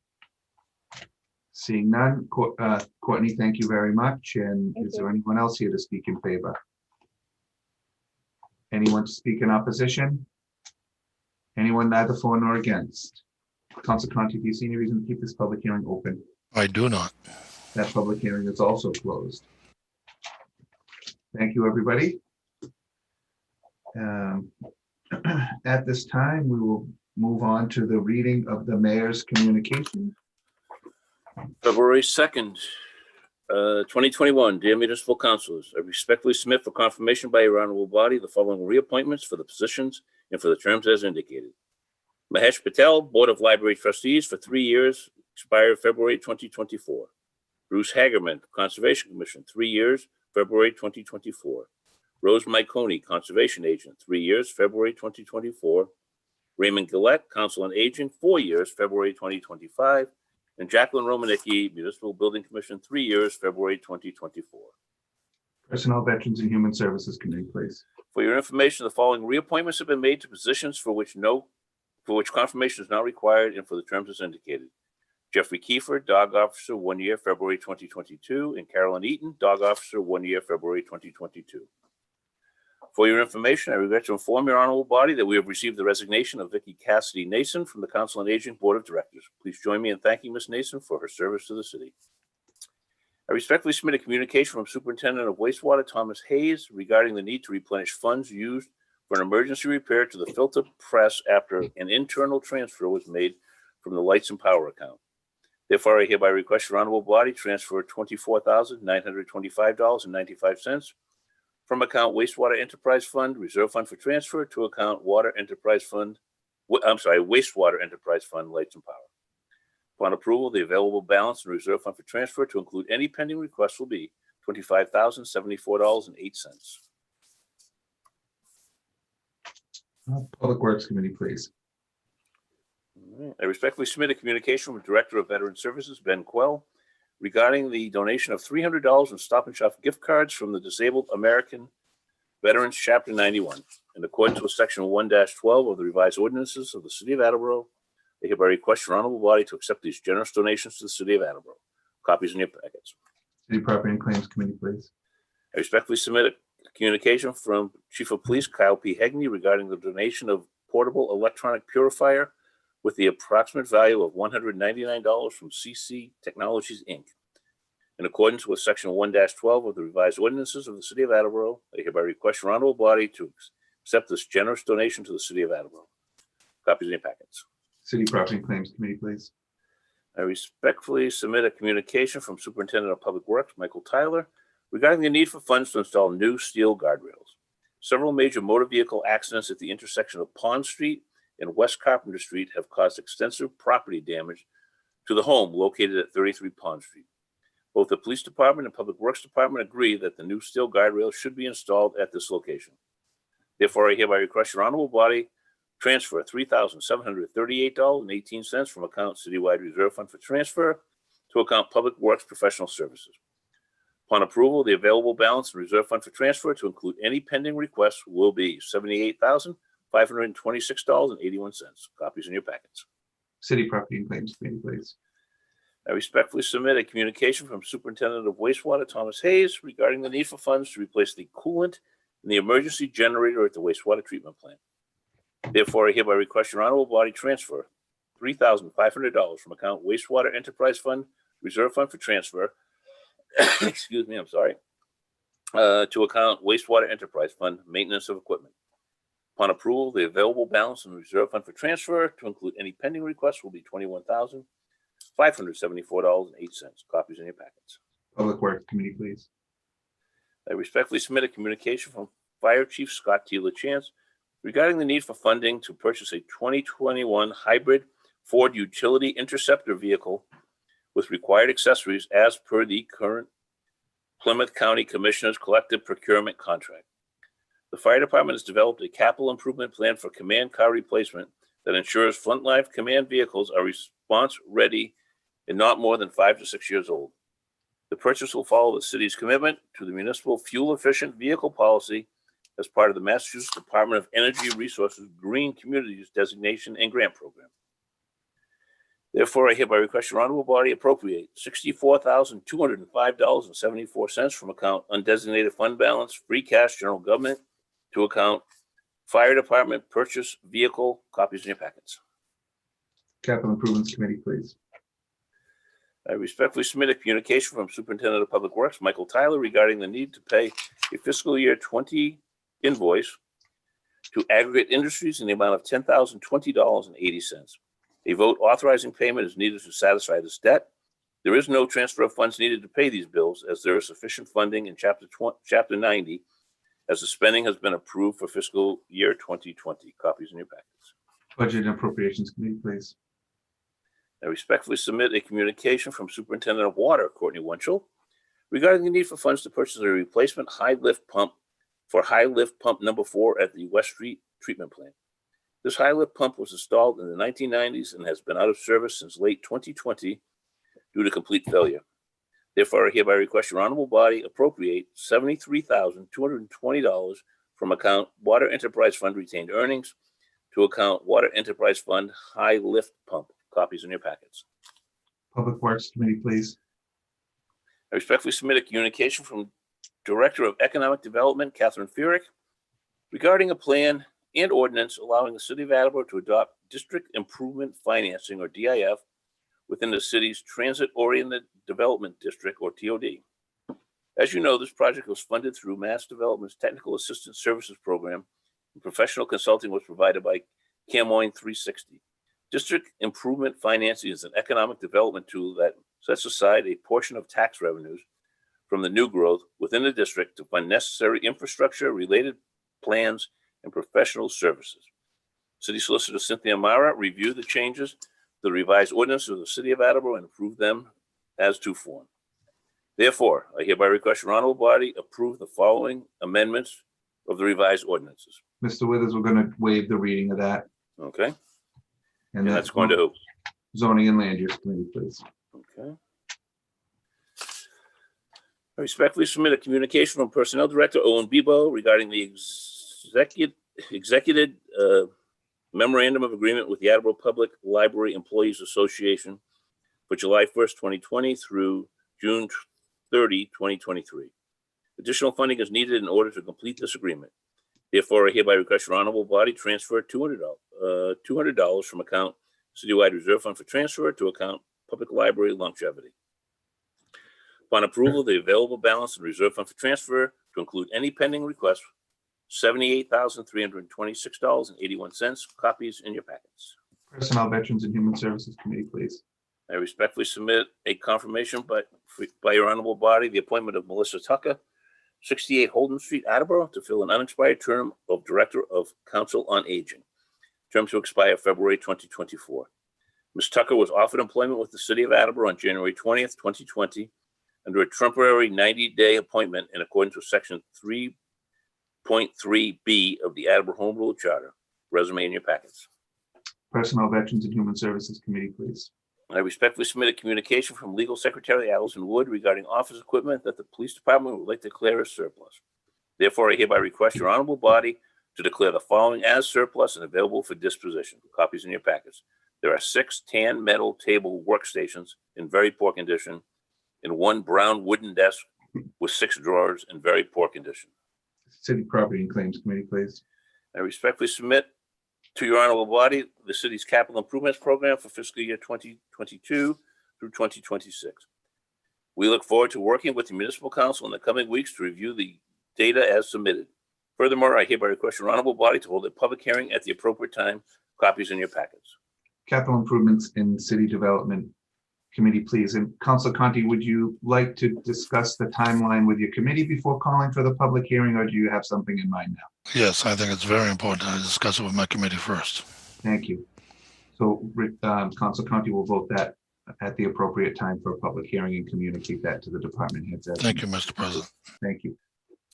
Seeing none, Kourtney, thank you very much. And Thank is there anyone else here to speak in favor? Anyone to speak in opposition? Anyone neither for nor against? Council Conti, do you see any reason to keep this public hearing open? I do not. That public hearing is also closed. Thank you, everybody. At this time, we will move on to the reading of the mayor's communication. February 2nd, 2021. Dear municipal councilors, I respectfully submit for confirmation by your honorable body the following reappointments for the positions and for the terms as indicated. Mahesh Patel, Board of Library Trustees for 3 years, expired February 2024. Bruce Hagerman, Conservation Commission, 3 years, February 2024. Rose Miconi, Conservation Agent, 3 years, February 2024. Raymond Gillette, Council on Aging, 4 years, February 2025. And Jacqueline Romanicki, Municipal Building Commission, 3 years, February 2024. Personnel, Veterans, and Human Services Committee, please. For your information, the following reappointments have been made to positions for which confirmation is not required and for the terms as indicated. Jeffrey Kiefer, Dog Officer, 1 year, February 2022, and Carolyn Eaton, Dog Officer, 1 year, February 2022. For your information, I regret to inform your honorable body that we have received the resignation of Vicki Cassidy Nason from the Council on Aging Board of Directors. Please join me in thanking Ms. Nason for her service to the city. I respectfully submit a communication from Superintendent of Wastewater Thomas Hayes regarding the need to replenish funds used for an emergency repair to the filter press after an internal transfer was made from the Lights and Power account. Therefore, I hereby request your honorable body transfer $24,925.95 from account Wastewater Enterprise Fund, Reserve Fund for transfer to account Wastewater Enterprise Fund, Lights and Power. Upon approval, the available balance in Reserve Fund for transfer to include any pending requests will be $25,074.08. Public Works Committee, please. All right. I respectfully submit a communication from Director of Veteran Services, Ben Quell, regarding the donation of $300 in Stop and Shop gift cards from the Disabled American Veterans Chapter 91. In accordance with Section 1-12 of the revised ordinances of the City of Attleboro, I hereby request your honorable body to accept these generous donations to the City of Attleboro. Copies in your packets. City Property and Claims Committee, please. I respectfully submit a communication from Chief of Police Kyle P. Hegney regarding the donation of portable electronic purifier with the approximate value of $199 from CC Technologies, Inc. In accordance with Section 1-12 of the revised ordinances of the City of Attleboro, I hereby request your honorable body to accept this generous donation to the City of Attleboro. Copies in your packets. City Property and Claims Committee, please. I respectfully submit a communication from Superintendent of Public Works, Michael Tyler, regarding the need for funds to install new steel guardrails. Several major motor vehicle accidents at the intersection of Pond Street and West Carpenter Street have caused extensive property damage to the home located at 33 Pond Street. Both the Police Department and Public Works Department agree that the new steel guardrails should be installed at this location. Therefore, I hereby request your honorable body transfer $3,738.18 from account Citywide Reserve Fund for transfer to account Public Works Professional Services. Upon approval, the available balance in Reserve Fund for transfer to include any pending requests will be $78,526.81. Copies in your packets. City Property and Claims Committee, please. I respectfully submit a communication from Superintendent of Wastewater Thomas Hayes regarding the need for funds to replace the coolant in the emergency generator at the wastewater treatment plant. Therefore, I hereby request your honorable body transfer $3,500 from account Wastewater Enterprise Fund, Reserve Fund for transfer, excuse me, I'm sorry, to account Wastewater Enterprise Fund, Maintenance of Equipment. Upon approval, the available balance in Reserve Fund for transfer to include any pending requests will be $21,574.08. Copies in your packets. Public Works Committee, please. I respectfully submit a communication from Fire Chief Scott T. LaChance regarding the need for funding to purchase a 2021 hybrid Ford utility interceptor vehicle with required accessories as per the current Plymouth County Commissioner's collective procurement contract. The fire department has developed a capital improvement plan for command car replacement that ensures front-line command vehicles are response ready and not more than 5 to 6 years old. The purchase will follow the city's commitment to the municipal fuel-efficient vehicle policy as part of the Massachusetts Department of Energy Resources Green Communities Designation and Grant Program. Therefore, I hereby request your honorable body appropriate $64,205.74 from account undesignated fund balance, free cash, general government, to account fire department purchase vehicle. Copies in your packets. Capital Improvements Committee, please. I respectfully submit a communication from Superintendent of Public Works, Michael Tyler, regarding the need to pay a fiscal year 20 invoice to Aggregate Industries in the amount of $10,020.80. A vote authorizing payment is needed to satisfy this debt. There is no transfer of funds needed to pay these bills, as there is sufficient funding in Chapter 90, as the spending has been approved for fiscal year 2020. Copies in your packets. Budget and Appropriations Committee, please. I respectfully submit a communication from Superintendent of Water, Kourtney Wunschel, regarding the need for funds to purchase a replacement high lift pump for high lift pump number 4 at the West Street treatment plant. This high lift pump was installed in the 1990s and has been out of service since late 2020 due to complete failure. Therefore, I hereby request your honorable body appropriate $73,220 from account Water Enterprise Fund retained earnings to account Water Enterprise Fund high lift pump. Copies in your packets. Public Works Committee, please. I respectfully submit a communication from Director of Economic Development, Catherine Furyk, regarding a plan and ordinance allowing the city of Attleboro to adopt district improvement financing, or DIF, within the city's transit-oriented development district, or TOD. As you know, this project was funded through Mass Development's Technical Assistance Services Program, and professional consulting was provided by Camoin 360. District improvement financing is an economic development tool that sets aside a portion of tax revenues from the new growth within the district to fund necessary infrastructure, related plans, and professional services. City Solicitor Cynthia Mara reviewed the changes to the revised ordinance of the City of Attleboro and approved them as to form. Therefore, I hereby request your honorable body approve the following amendments of the revised ordinances. Mr. Withers, we're going to waive the reading of that. Okay, And and that's going to who? Zoning and Land Use Committee, please. Okay. I respectfully submit a communication from Personnel Director Owen Bebo regarding the executed memorandum of agreement with the Attleboro Public Library Employees Association for July 1st, 2020 through June 30, 2023. Additional funding is needed in order to complete this agreement. Therefore, I hereby request your honorable body transfer $200 from account Citywide Reserve Fund for transfer to account Public Library Longevity. Upon approval, the available balance in Reserve Fund for transfer to include any pending requests, $78,326.81. Copies in your packets. Personnel, Veterans, and Human Services Committee, please. I respectfully submit a confirmation by your honorable body, the appointment of Melissa Tucker, 68 Holden Street, Attleboro, to fill an unexpired term of Director of Council on Aging, term to expire February 2024. Ms. Tucker was offered employment with the City of Attleboro on January 20th, 2020, under a temporary 90-day appointment in accordance with Section 3.3B of the Attleboro Home Rule Charter. Resume in your packets. Personnel, Veterans, and Human Services Committee, please. I respectfully submit a communication from Legal Secretary Allison Wood regarding office equipment that the police department would like to declare as surplus. Therefore, I hereby request your honorable body to declare the following as surplus and available for disposition. Copies in your packets. There are 6 tan metal table workstations in very poor condition and 1 brown wooden desk with 6 drawers in very poor condition. City Property and Claims Committee, please. I respectfully submit to your honorable body the city's capital improvements program for fiscal year 2022 through 2026. We look forward to working with the municipal council in the coming weeks to review the data as submitted. Furthermore, I hereby request your honorable body to hold a public hearing at the appropriate time. Copies in your packets. Capital Improvements in City Development Committee, please. And Councilor Conti, would you like to discuss the timeline with your committee before calling for the public hearing, or do you have something in mind now? Yes, I think it's very important I discuss it with my committee first. Thank you. So Councilor Conti will vote that at the appropriate time for a public hearing and communicate that to the department heads. Thank you, Mr. President. Thank you.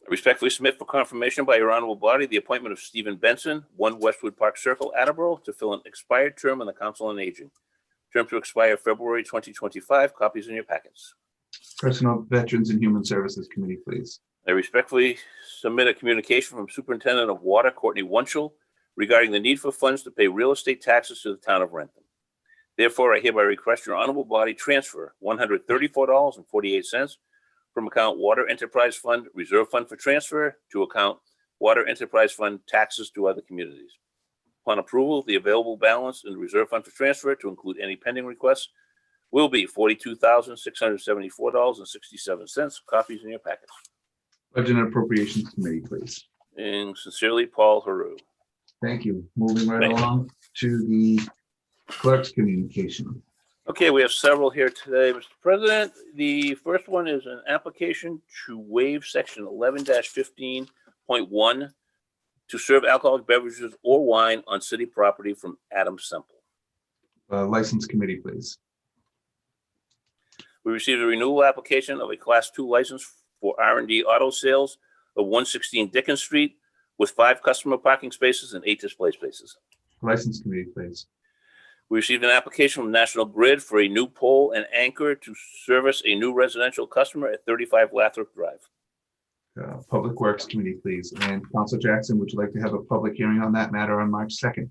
I respectfully submit for confirmation by your honorable body the appointment of Stephen Benson, 1 Westwood Park Circle, Attleboro, to fill an expired term on the Council on Aging. Term to expire February 2025. Copies in your packets. Personnel, Veterans, and Human Services Committee, please. I respectfully submit a communication from Superintendent of Water, Kourtney Wunschel, regarding the need for funds to pay real estate taxes to the town of Rentham. Therefore, I hereby request your honorable body transfer $134.48 from account Water Enterprise Fund, Reserve Fund for transfer, to account Water Enterprise Fund, taxes to other communities. Upon approval, the available balance in the Reserve Fund for transfer, to include any pending requests, will be $42,674.67. Copies in your packets. Budget and Appropriations Committee, please. And sincerely, Paul Haru. Thank you. Moving right Thank you. along to the clerk's communication. Okay, we have several here today, Mr. President. The first one is an application to waive section 11-15.1 to serve alcoholic beverages or wine on city property from Adam Semple. License Committee, please. We received a renewal application of a Class 2 license for R&D Auto Sales of 116 Dickens Street with 5 customer parking spaces and 8 display spaces. License Committee, please. We received an application from National Grid for a new pole and anchor to service a new residential customer at 35 Lathrop Drive. Public Works Committee, please. And Council Jackson, would you like to have a public hearing on that matter on March 2nd?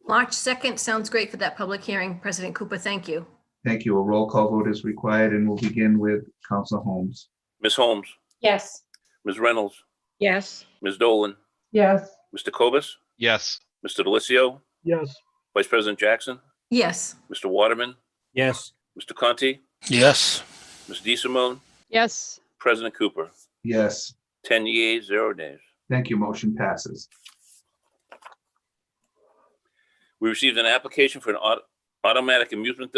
March 2nd sounds great for that public hearing. President Cooper, thank you. Thank you. A roll call vote is required, and we'll begin with Council Holmes. Ms. Holmes, Yes. Ms. Reynolds, Yes. Ms. Dolan, Yes. Mr. Cobus, Yes. Mr. Delicio, Yes. Vice President Jackson, Yes. Mr. Waterman, Yes. Mr. Conti, Yes. Ms. DeSimone, Yes. President Cooper. Yes. 10 yeas, 0 nays. Thank you. Motion passes. We received an application for an automatic amusement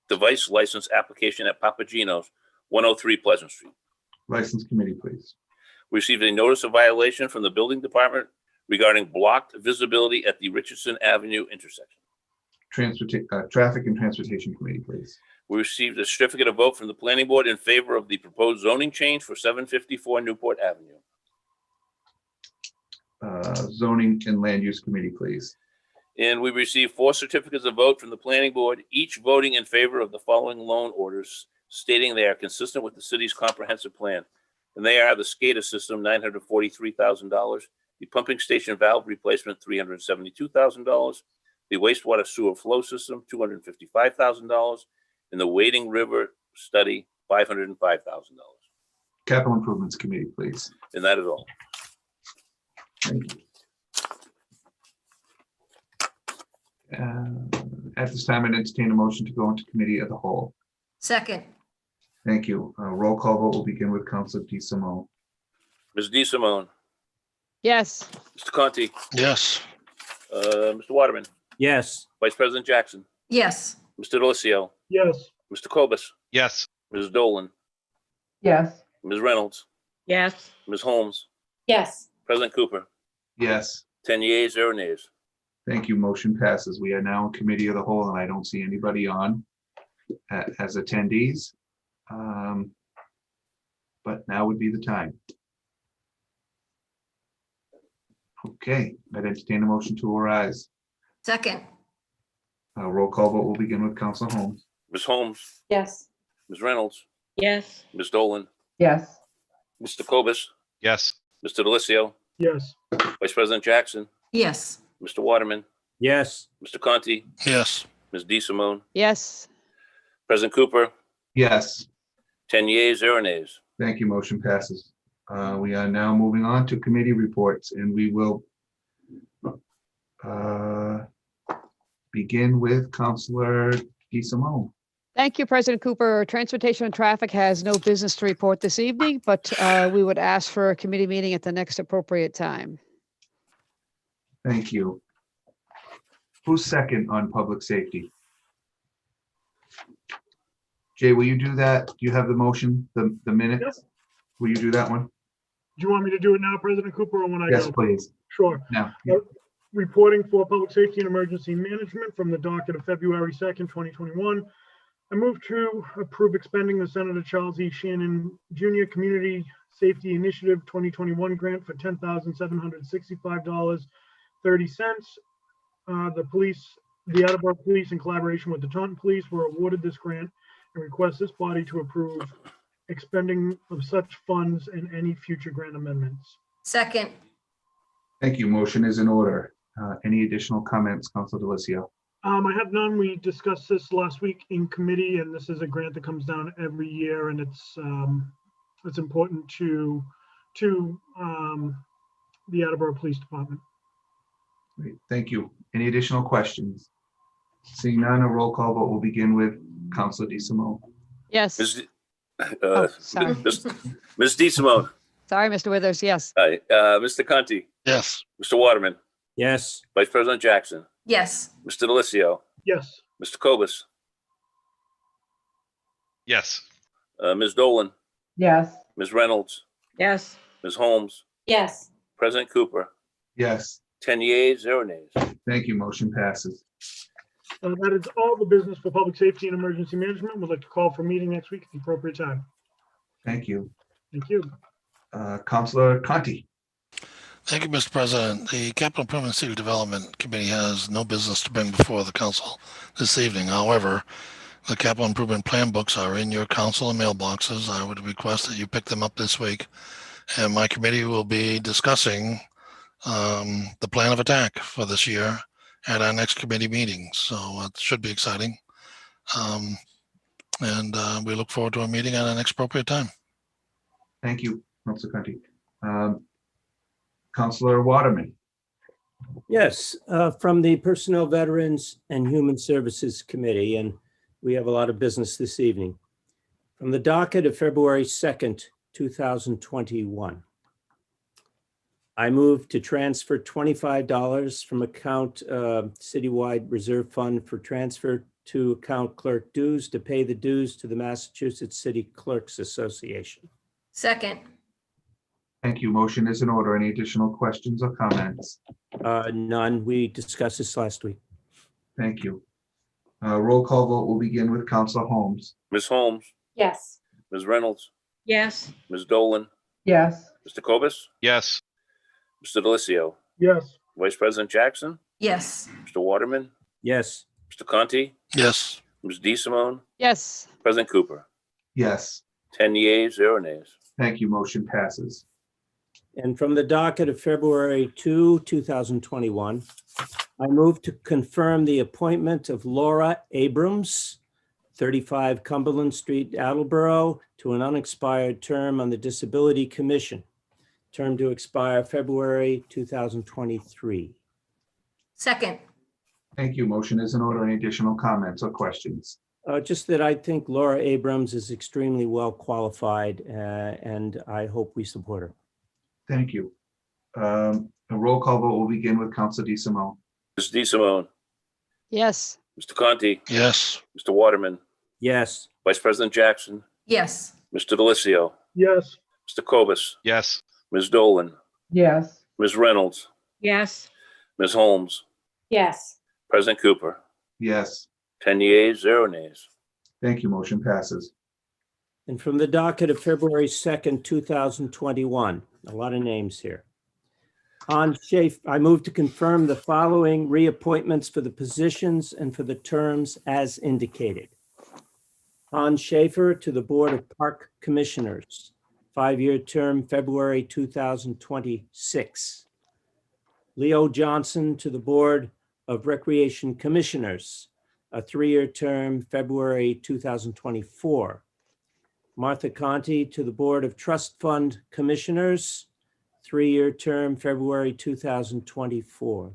device license application at Papagino's, 103 Pleasant Street. License Committee, please. We received a notice of violation from the building department regarding blocked visibility at the Richardson Avenue intersection. Traffic and Transportation Committee, please. We received a certificate of vote from the planning board in favor of the proposed zoning change for 754 Newport Avenue. Zoning and Land Use Committee, please. And we received 4 certificates of vote from the planning board, each voting in favor of the following loan orders, stating they are consistent with the city's comprehensive plan. And they are the SCADA system, $943,000, the pumping station valve replacement, $372,000, the wastewater sewer flow system, $255,000, and the Wading River study, $505,000. Capital Improvements Committee, please. And that is all. Thank you. At this time, I'd entertain a motion to go into Committee of the Whole. Second. Thank you. Roll call vote will begin with Councilor DeSimone. Ms. DeSimone, Yes. Mr. Conti, Yes. Mr. Waterman, Yes. Vice President Jackson, Yes. Mr. Delicio, Yes. Mr. Cobus, Yes. Ms. Dolan, Yes. Ms. Reynolds, Yes. Ms. Holmes, Yes. President Cooper. Yes. 10 yeas, 0 nays. Thank you. Motion passes. We are now in Committee of the Whole, and I don't see anybody on as attendees. But now would be the time. Okay, I'd entertain a motion to arise. Second. Roll call vote will begin with Council Holmes. Ms. Holmes, Yes. Ms. Reynolds, Yes. Ms. Dolan, Yes. Mr. Cobus, Yes. Mr. Delicio, Yes. Vice President Jackson, Yes. Mr. Waterman, Yes. Mr. Conti, Yes. Ms. DeSimone, Yes. President Cooper. Yes. 10 yeas, 0 nays. Thank you. Motion passes. We are now moving on to committee reports, and we will begin with Councilor DeSimone. Thank you, President Cooper. Transportation and Traffic has no business to report this evening, but we would ask for a committee meeting at the next appropriate time. Thank you. Who's second on public safety? Jay, will you do that? Do you have the motion, the minutes? Yes. Will you do that one? Do you want me to do it now, President Cooper, or when I Yes, go? please. Sure. Now, Reporting for Public Safety and Emergency Management from the docket of February 2nd, 2021. I move to approve expending the Senator Charles E. Shannon Jr. Community Safety Initiative 2021 grant for $10,765.30. The Attleboro Police, in collaboration with the Taunton Police, were awarded this grant and request this body to approve expending of such funds and any future grant amendments. Second. Thank you. Motion is in order. Any additional comments, Council DeLisio? I have none. We discussed this last week in committee, and this is a grant that comes down every year, and it's important to the Attleboro Police Department. Great. Thank you. Any additional questions? Seeing none, a roll call vote will begin with Council DeSimone. Yes. Sorry. Ms. DeSimone. Sorry, Mr. Withers. Yes. Aye. Mr. Conti. Yes. Mr. Waterman. Yes. Vice President Jackson. Yes. Mr. DeLisio. Yes. Mr. Cobus. Yes. Ms. Dolan. Yes. Ms. Reynolds. Yes. Ms. Holmes. Yes. President Cooper. Yes. 10 yeas, 0 nays. Thank you. Motion passes. That is all the business for public safety and emergency management. We'd like to call for a meeting next week at the appropriate time. Thank you. Thank you. Councilor Conti. Thank you, Mr. President. The Capital Improvement City Development Committee has no business to bring before the council this evening. However, the capital improvement plan books are in your council and mailboxes. I would request that you pick them up this week. And my committee will be discussing the plan of attack for this year at our next committee meeting. So it should be exciting. And we look forward to a meeting at an appropriate time. Thank you, Councilor Conti. Councilor Waterman. Yes, from the Personnel, Veterans, and Human Services Committee, and we have a lot of business this evening. From the docket of February 2nd, 2021. I move to transfer $25 from account citywide reserve fund for transfer to account clerk dues to pay the dues to the Massachusetts City Clerks Association. Second. Thank you. Motion is in order. Any additional questions or comments? None. We discussed this last week. Thank you. Roll call vote will begin with Councilor Holmes. Ms. Holmes. Yes. Ms. Reynolds. Yes. Ms. Dolan. Yes. Mr. Cobus. Yes. Mr. DeLisio. Yes. Vice President Jackson. Yes. Mr. Waterman. Yes. Mr. Conti. Yes. Ms. DeSimone. Yes. President Cooper. Yes. 10 yeas, 0 nays. Thank you. Motion passes. And from the docket of February 2, 2021, I move to confirm the appointment of Laura Abrams, 35 Cumberland Street, Attleboro, to an unexpired term on the Disability Commission, term to expire February 2023. Second. Thank you. Motion is in order. Any additional comments or questions? Just that I think Laura Abrams is extremely well qualified, and I hope we support her. Thank you. A roll call vote will begin with Councilor DeSimone. Ms. DeSimone. Yes. Mr. Conti. Yes. Mr. Waterman. Yes. Vice President Jackson. Yes. Mr. DeLisio. Yes. Mr. Cobus. Yes. Ms. Dolan. Yes. Ms. Reynolds. Yes. Ms. Holmes. Yes. President Cooper. Yes. 10 yeas, 0 nays. Thank you. Motion passes. And from the docket of February 2nd, 2021, a lot of names here. On Schaefer, I move to confirm the following reappointments for the positions and for the terms as indicated. Han Schaefer to the Board of Park Commissioners, 5-year term, February 2026. Leo Johnson to the Board of Recreation Commissioners, a 3-year term, February 2024. Martha Conti to the Board of Trust Fund Commissioners, 3-year term, February 2024.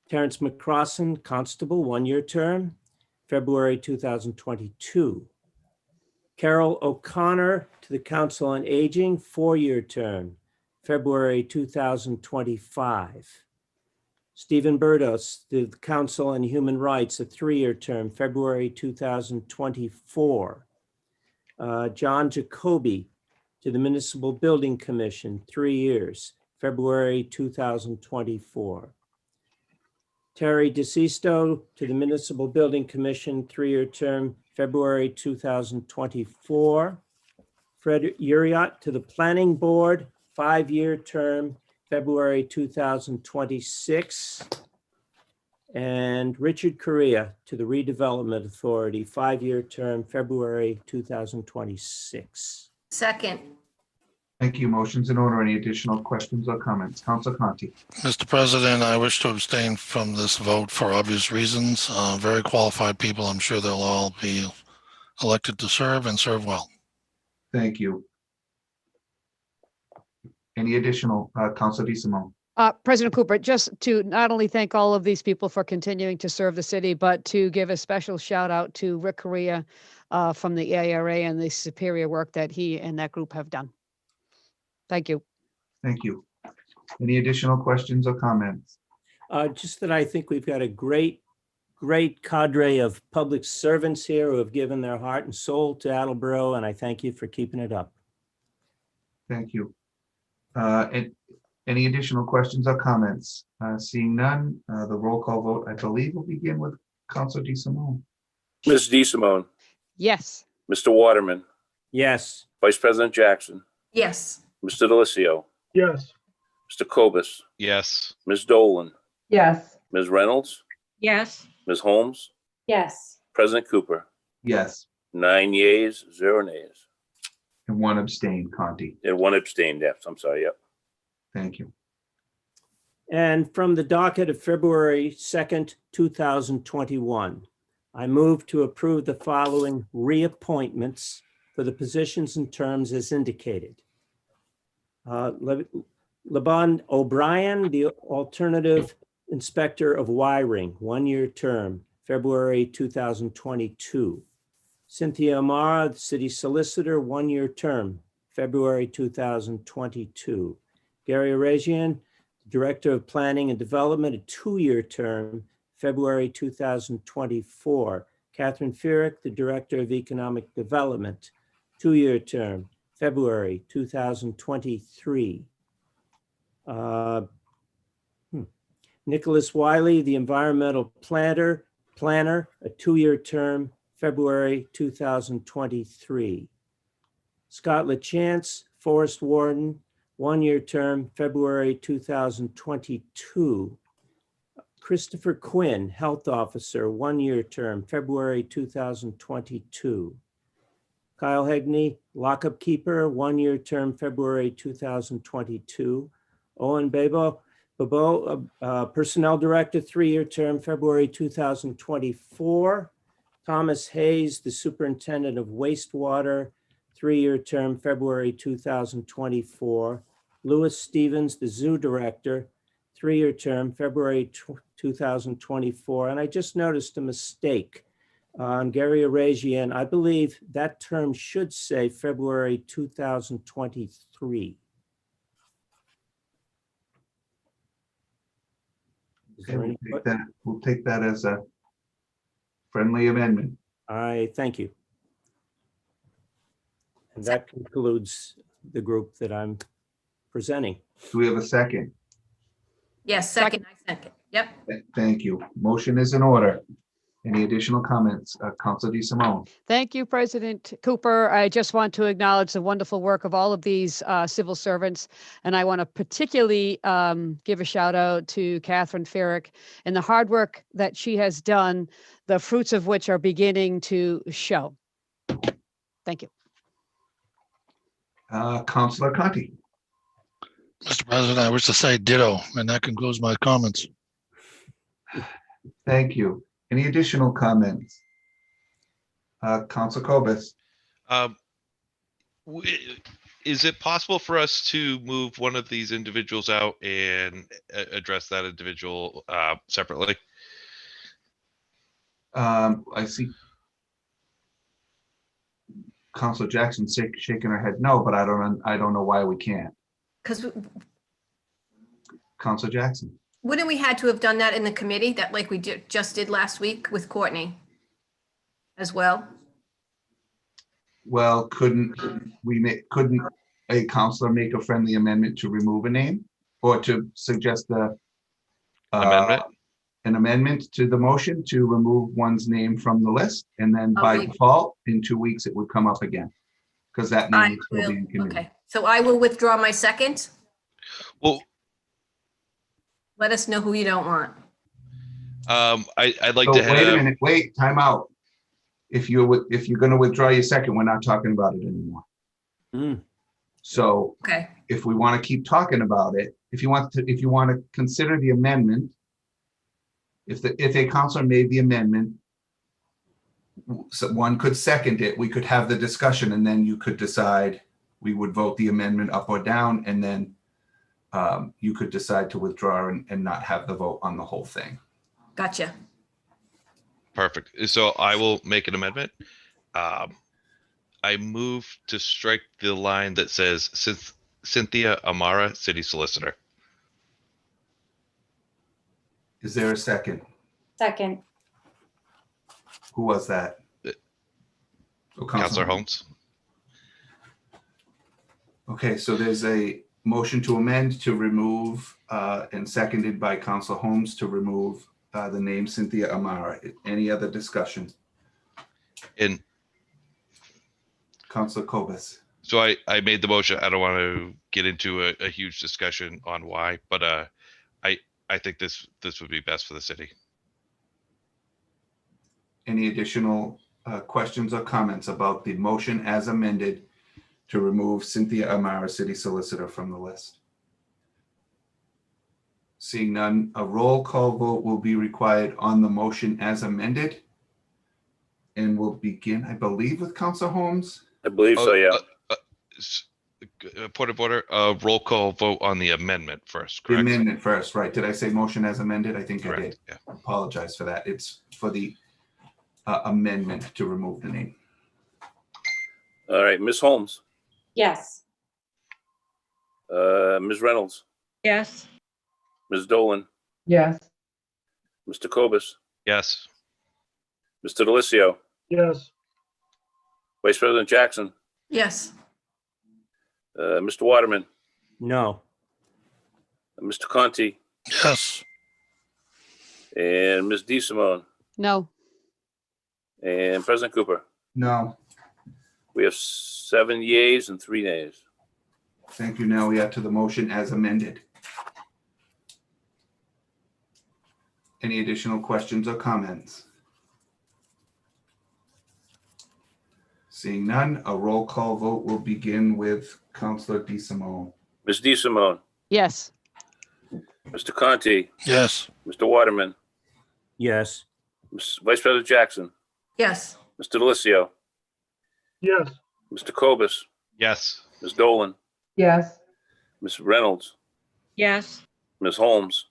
Terrence McCrossan, Constable, 1-year term, February 2022. Carol O'Connor to the Council on Aging, 4-year term, February 2025. Stephen Burdos to the Council on Human Rights, a 3-year term, February 2024. John Jacoby to the Municipal Building Commission, 3 years, February 2024. Terry DeSisto to the Municipal Building Commission, 3-year term, February 2024. Fred Uriot to the Planning Board, 5-year term, February 2026. And Richard Correa to the Redevelopment Authority, 5-year term, February 2026. Second. Thank you. Motion's in order. Any additional questions or comments? Council Conti. Mr. President, I wish to abstain from this vote for obvious reasons. Very qualified people. I'm sure they'll all be elected to serve and serve well. Thank you. Any additional, Council DeSimone? President Cooper, just to not only thank all of these people for continuing to serve the city, but to give a special shout out to Rick Correa from the ARA and the superior work that he and that group have done. Thank you. Thank you. Any additional questions or comments? Just that I think we've got a great cadre of public servants here who have given their heart and soul to Attleboro, and I thank you for keeping it up. Thank you. And any additional questions or comments? Seeing none, the roll call vote, I believe, will begin with Council DeSimone. Ms. DeSimone, Yes. Mr. Waterman, Yes. Vice President Jackson, Yes. Mr. Delissio, Yes. Mr. Cobus, Yes. Ms. Dolan, Yes. Ms. Reynolds, Yes. Ms. Holmes, Yes. President Cooper, Yes, 9 yeas, 0 nays, and one abstain, Conti. and 1 abstained. Yes, I'm sorry. Yep. Thank you. And from the docket of February 2nd, 2021, I move to approve the following reappointments for the positions and terms as indicated. Laban O'Brien, the alternative inspector of wiring, 1-year term, February 2022. Cynthia Amara, the city solicitor, 1-year term, February 2022. Gary Arazian, Director of Planning and Development, a 2-year term, February 2024. Catherine Fierick, the Director of Economic Development, 2-year term, February 2023. Nicholas Wiley, the Environmental Planner, a 2-year term, February 2023. Scott LaChance, Forest Warden, 1-year term, February 2022. Christopher Quinn, Health Officer, 1-year term, February 2022. Kyle Hegney, Lockup Keeper, 1-year term, February 2022. Owen Babo, Personnel Director, 3-year term, February 2024. Thomas Hayes, the Superintendent of Wastewater, 3-year term, February 2024. Louis Stevens, the Zoo Director, 3-year term, February 2024. And I just noticed a mistake on Gary Arazian. I believe that term should say February 2023. Is Okay, there any- we'll take that as a friendly amendment. I thank you. And that concludes the group that I'm presenting. Do we have a second? Yes, second. I second. Yep. Thank you. Motion is in order. Any additional comments? Council DeSimone. Thank you, President Cooper. I just want to acknowledge the wonderful work of all of these civil servants. And I want to particularly give a shout out to Catherine Fierick and the hard work that she has done, the fruits of which are beginning to show. Thank you. Councilor Conti. Mr. President, I wish to say ditto, and that concludes my comments. Thank you. Any additional comments? Council Cobus. Is it possible for us to move one of these individuals out and address that individual separately? I see Councilor Jackson shaking her head no, but I don't know why we can't. Because Councilor Jackson. wouldn't we had to have done that in the committee, that like we just did last week with Kourtney as well? Well, couldn't a councilor make a friendly amendment to remove a name or to suggest Amendment? an amendment to the motion to remove one's name from the list? And then by Okay. default, in 2 weeks, it would come up again. because that I name will will, be in committee. okay. So I will withdraw my second. Well, Let us know who you don't want. I'd like So to wait a have, minute, wait, time out. If you're going to withdraw your second, we're not talking about it anymore. Hmm. So Okay, if we want to keep talking about it, if you want to consider the amendment, if a counselor made the amendment, so one could second it, we could have the discussion, and then you could decide, we would vote the amendment up or down, and then you could decide to withdraw and not have the vote on the whole thing. gotcha. perfect. So I will make an amendment. I move to strike the line that says Cynthia Amara, City Solicitor. Is there a second? Second. Who was that? Oh, Counselor Holmes. Okay, so there's a motion to amend to remove, and seconded by Council Holmes to remove the name Cynthia Amara. Any other discussion? And Council Cobus. so I made the motion. I don't want to get into a huge discussion on why, but I think this would be best for the city. Any additional questions or comments about the motion as amended to remove Cynthia Amara, City Solicitor, from the list? Seeing none, a roll call vote will be required on the motion as amended. And we'll begin, I believe, with Council Holmes. I believe so, yeah. Point of order, roll call vote on the amendment first, The correct? amendment first, right? Did I say motion as amended? I think I Correct, did. yeah. Apologize for that. It's for the amendment to remove the name. All right, Ms. Holmes, Yes. Ms. Reynolds, Yes. Ms. Dolan, Yes. Mr. Cobus, Yes. Mr. Delicio, yes, Vice President Jackson, Yes, Mr. Waterman, No. Mr. Conti, Yes. and Ms. DeSimone, No, and President Cooper. No, We have 7 yeas and 3 nays. thank you. Now we are to the motion as amended. Any additional questions or comments? Seeing none, a roll call vote will begin with Councilor DeSimone. Ms. DeSimone, yes, Mr. Conti, Yes. Mr. Waterman, Yes. Vice President Jackson, yes, Mr. Delicio, yes, Mr. Cobus, Yes. Ms. Dolan, Yes. Ms. Reynolds, Yes. Ms. Holmes,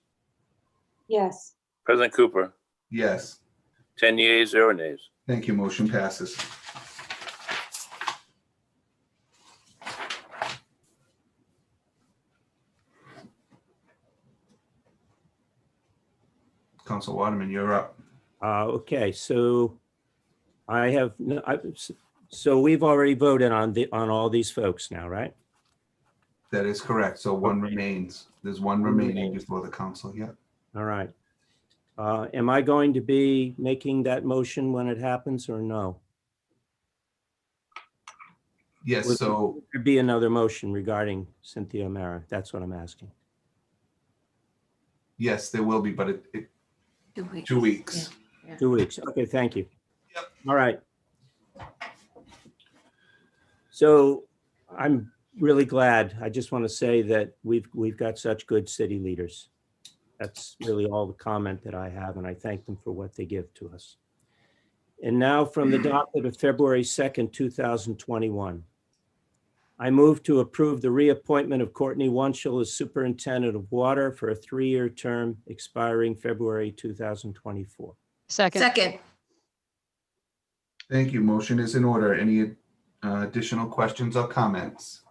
Yes. President Cooper. Yes, 10 yeas, 0 nays. thank you. Motion passes. Council Waterman, you're up. Okay, so so we've already voted on all these folks now, right? That is correct. So one Okay. remains. There's one remaining before the council. Yeah. All right. Am I going to be making that motion when it happens or no? Yes. Would So there be another motion regarding Cynthia O'Mara? That's what I'm asking. yes, there will be, but it 2 weeks. 2 weeks. 2 weeks. Okay, thank you. Yep. All right. So I'm really glad. I just want to say that we've got such good city leaders. That's really all the comment that I have, and I thank them for what they give to us. And now from the docket of February 2nd, 2021. I move to approve the reappointment of Kourtney Wunschel as Superintendent of Water for a 3-year term expiring February 2024. second, Second, Thank you. Motion is in order. Any additional questions or comments?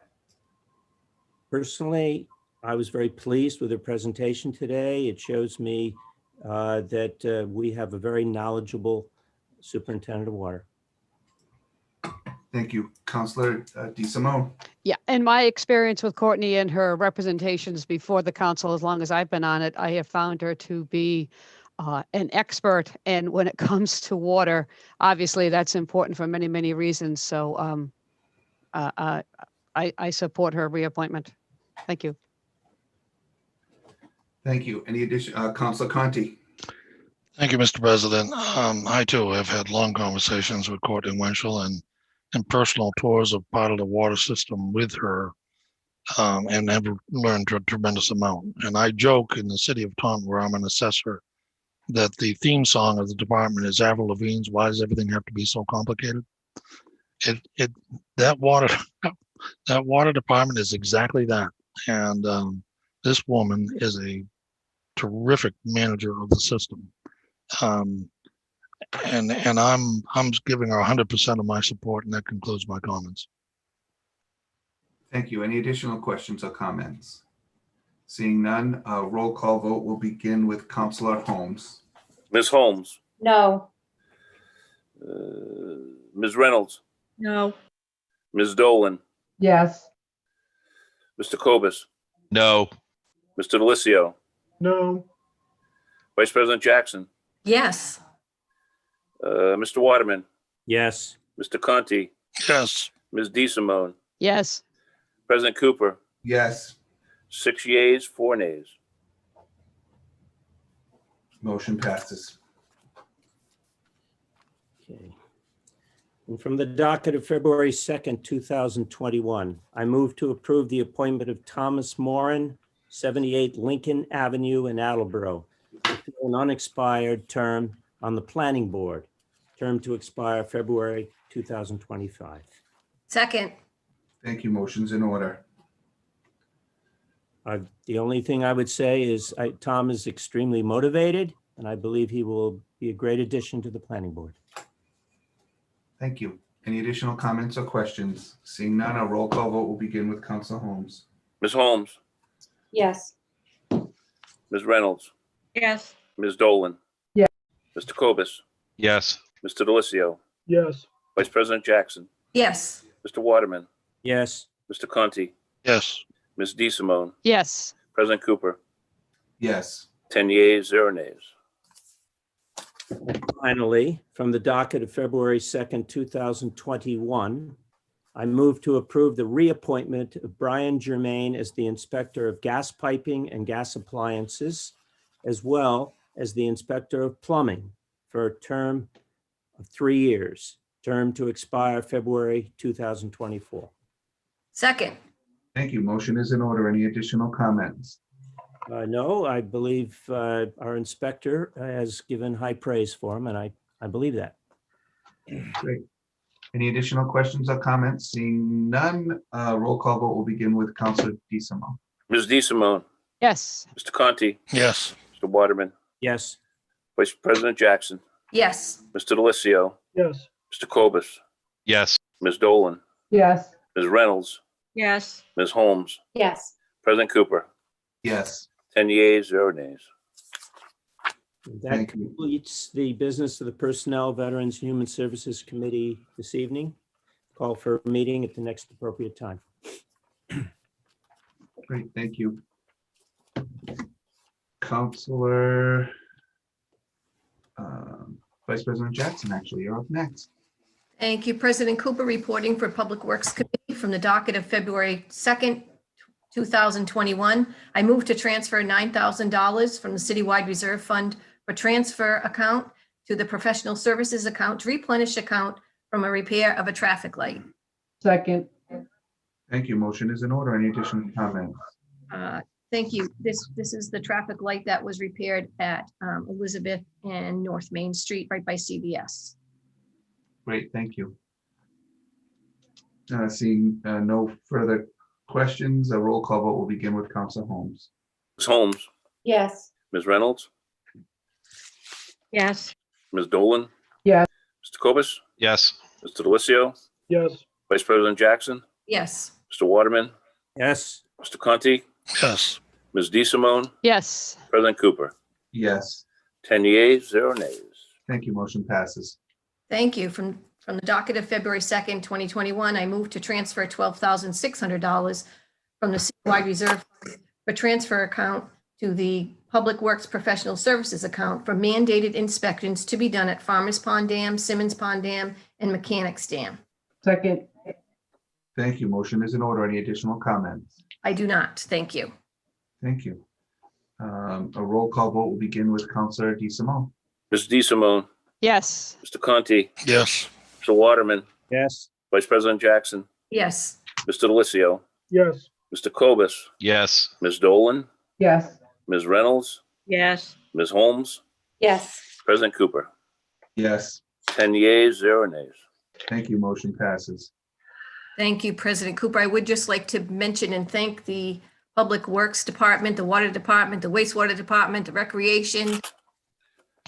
Personally, I was very pleased with her presentation today. It shows me that we have a very knowledgeable Superintendent of Water. Thank you. Councilor DeSimone. yeah. And my experience with Kourtney and her representations before the council, as long as I've been on it, I have found her to be an expert. And when it comes to water, obviously that's important for many, many reasons. So I support her reappointment. Thank you. Thank you. Any addition, Councilor Conti? Thank you, Mr. President. I too have had long conversations with Kourtney Wunschel and personal tours of part of the water system with her, and have learned a tremendous amount. And I joke in the city of Taunton, where I'm an assessor, that the theme song of the department is Avril Lavigne's "Why Does Everything Have to Be So Complicated?" That water department is exactly that. And this woman is a terrific manager of the system. And I'm giving her 100% of my support, and that concludes my comments. Thank you. Any additional questions or comments? Seeing none, a roll call vote will begin with Councilor Holmes. Ms. Holmes, No. Ms. Reynolds, No. Ms. Dolan, Yes. Mr. Cobus, No. Mr. Delicio, no, Vice President Jackson, Yes. Mr. Waterman, Yes. Mr. Conti, Yes. Ms. DeSimone, Yes. President Cooper, Yes, 6 yeas, 4 nays. motion passes. Okay. And from the docket of February 2nd, 2021, I move to approve the appointment of Thomas Moran, 78 Lincoln Avenue in Attleboro, to fill an unexpired term on the planning board, term to expire February 2025. Second. Thank you. Motion's in order. The only thing I would say is Tom is extremely motivated, and I believe he will be a great addition to the planning board. Thank you. Any additional comments or questions? Seeing none, a roll call vote will begin with Councilor Holmes. Ms. Holmes, Yes. Ms. Reynolds, Yes. Ms. Dolan. Yeah. Mr. Cobus, Yes. Mr. Delicio, yes, Vice President Jackson, Yes. Mr. Waterman, Yes. Mr. Conti, Yes. Ms. DeSimone, Yes. President Cooper, Yes, 10 yeas, 0 nays. Finally, from the docket of February 2nd, 2021, I move to approve the reappointment of Brian Germain as the Inspector of Gas Piping and Gas Appliances, as well as the Inspector of Plumbing for a term of 3 years, term to expire February 2024. Second. thank you. Motion is in order. Any additional comments? No, I believe our inspector has given high praise for him, and I believe that. Great. Any additional questions or comments? Seeing none, roll call vote will begin with Councilor DeSimone. Ms. DeSimone, Yes. Mr. Conti, Yes. Mr. Waterman, Yes. Vice President Jackson, Yes. Mr. Delicio, yes, Mr. Cobus, Yes. Ms. Dolan, Yes. Ms. Reynolds, Yes. Ms. Holmes, Yes. President Cooper, Yes, 10 yeas, 0 nays. That thank you. completes the business of the Personnel, Veterans, and Human Services Committee this evening. Call for a meeting at the next appropriate time. Great, thank you. Councilor Vice President Jackson, actually, you're up next. Thank you, President Cooper, reporting for Public Works Committee from the docket of February 2nd, 2021. I move to transfer $9,000 from the citywide reserve fund for transfer account to the professional services account to replenish account from a repair of a traffic light. Second. Thank you. Motion is in order. Any additional comments? Thank you. This is the traffic light that was repaired at Elizabeth and North Main Street, right by CVS. Great, thank you. Seeing no further questions, a roll call vote will begin with Councilor Holmes. Ms. Holmes, Yes. Ms. Reynolds, Yes. Ms. Dolan. Yes. Mr. Cobus, Yes. Mr. Delicio, yes, Vice President Jackson, Yes. Mr. Waterman, Yes. Mr. Conti, Yes. Ms. DeSimone, Yes. President Cooper, Yes, 10 yeas, 0 nays. thank you. Motion passes. Thank you. From the docket of February 2nd, 2021, I move to transfer $12,600 from the citywide reserve fund for transfer account to the Public Works Professional Services account for mandated inspections to be done at Farmers Pond Dam, Simmons Pond Dam, and Mechanics Dam. Second. Thank you. Motion is in order. Any additional comments? I do not. Thank you. Thank you. A roll call vote will begin with Counselor DeSimone. Mrs. DeSimone, Yes. Mr. Conti, yes, Mr. Waterman, Yes. Vice President Jackson, Yes. Mr. Delicio, yes, Mr. Cobus, Yes. Ms. Dolan, Yes. Ms. Reynolds, Yes. Ms. Holmes, Yes. President Cooper. Yes. 10 yeas, 0 nays. Thank you. Motion passes. Thank you, President Cooper. I would just like to mention and thank the Public Works Department, the Water Department, the Wastewater Department, the Recreation,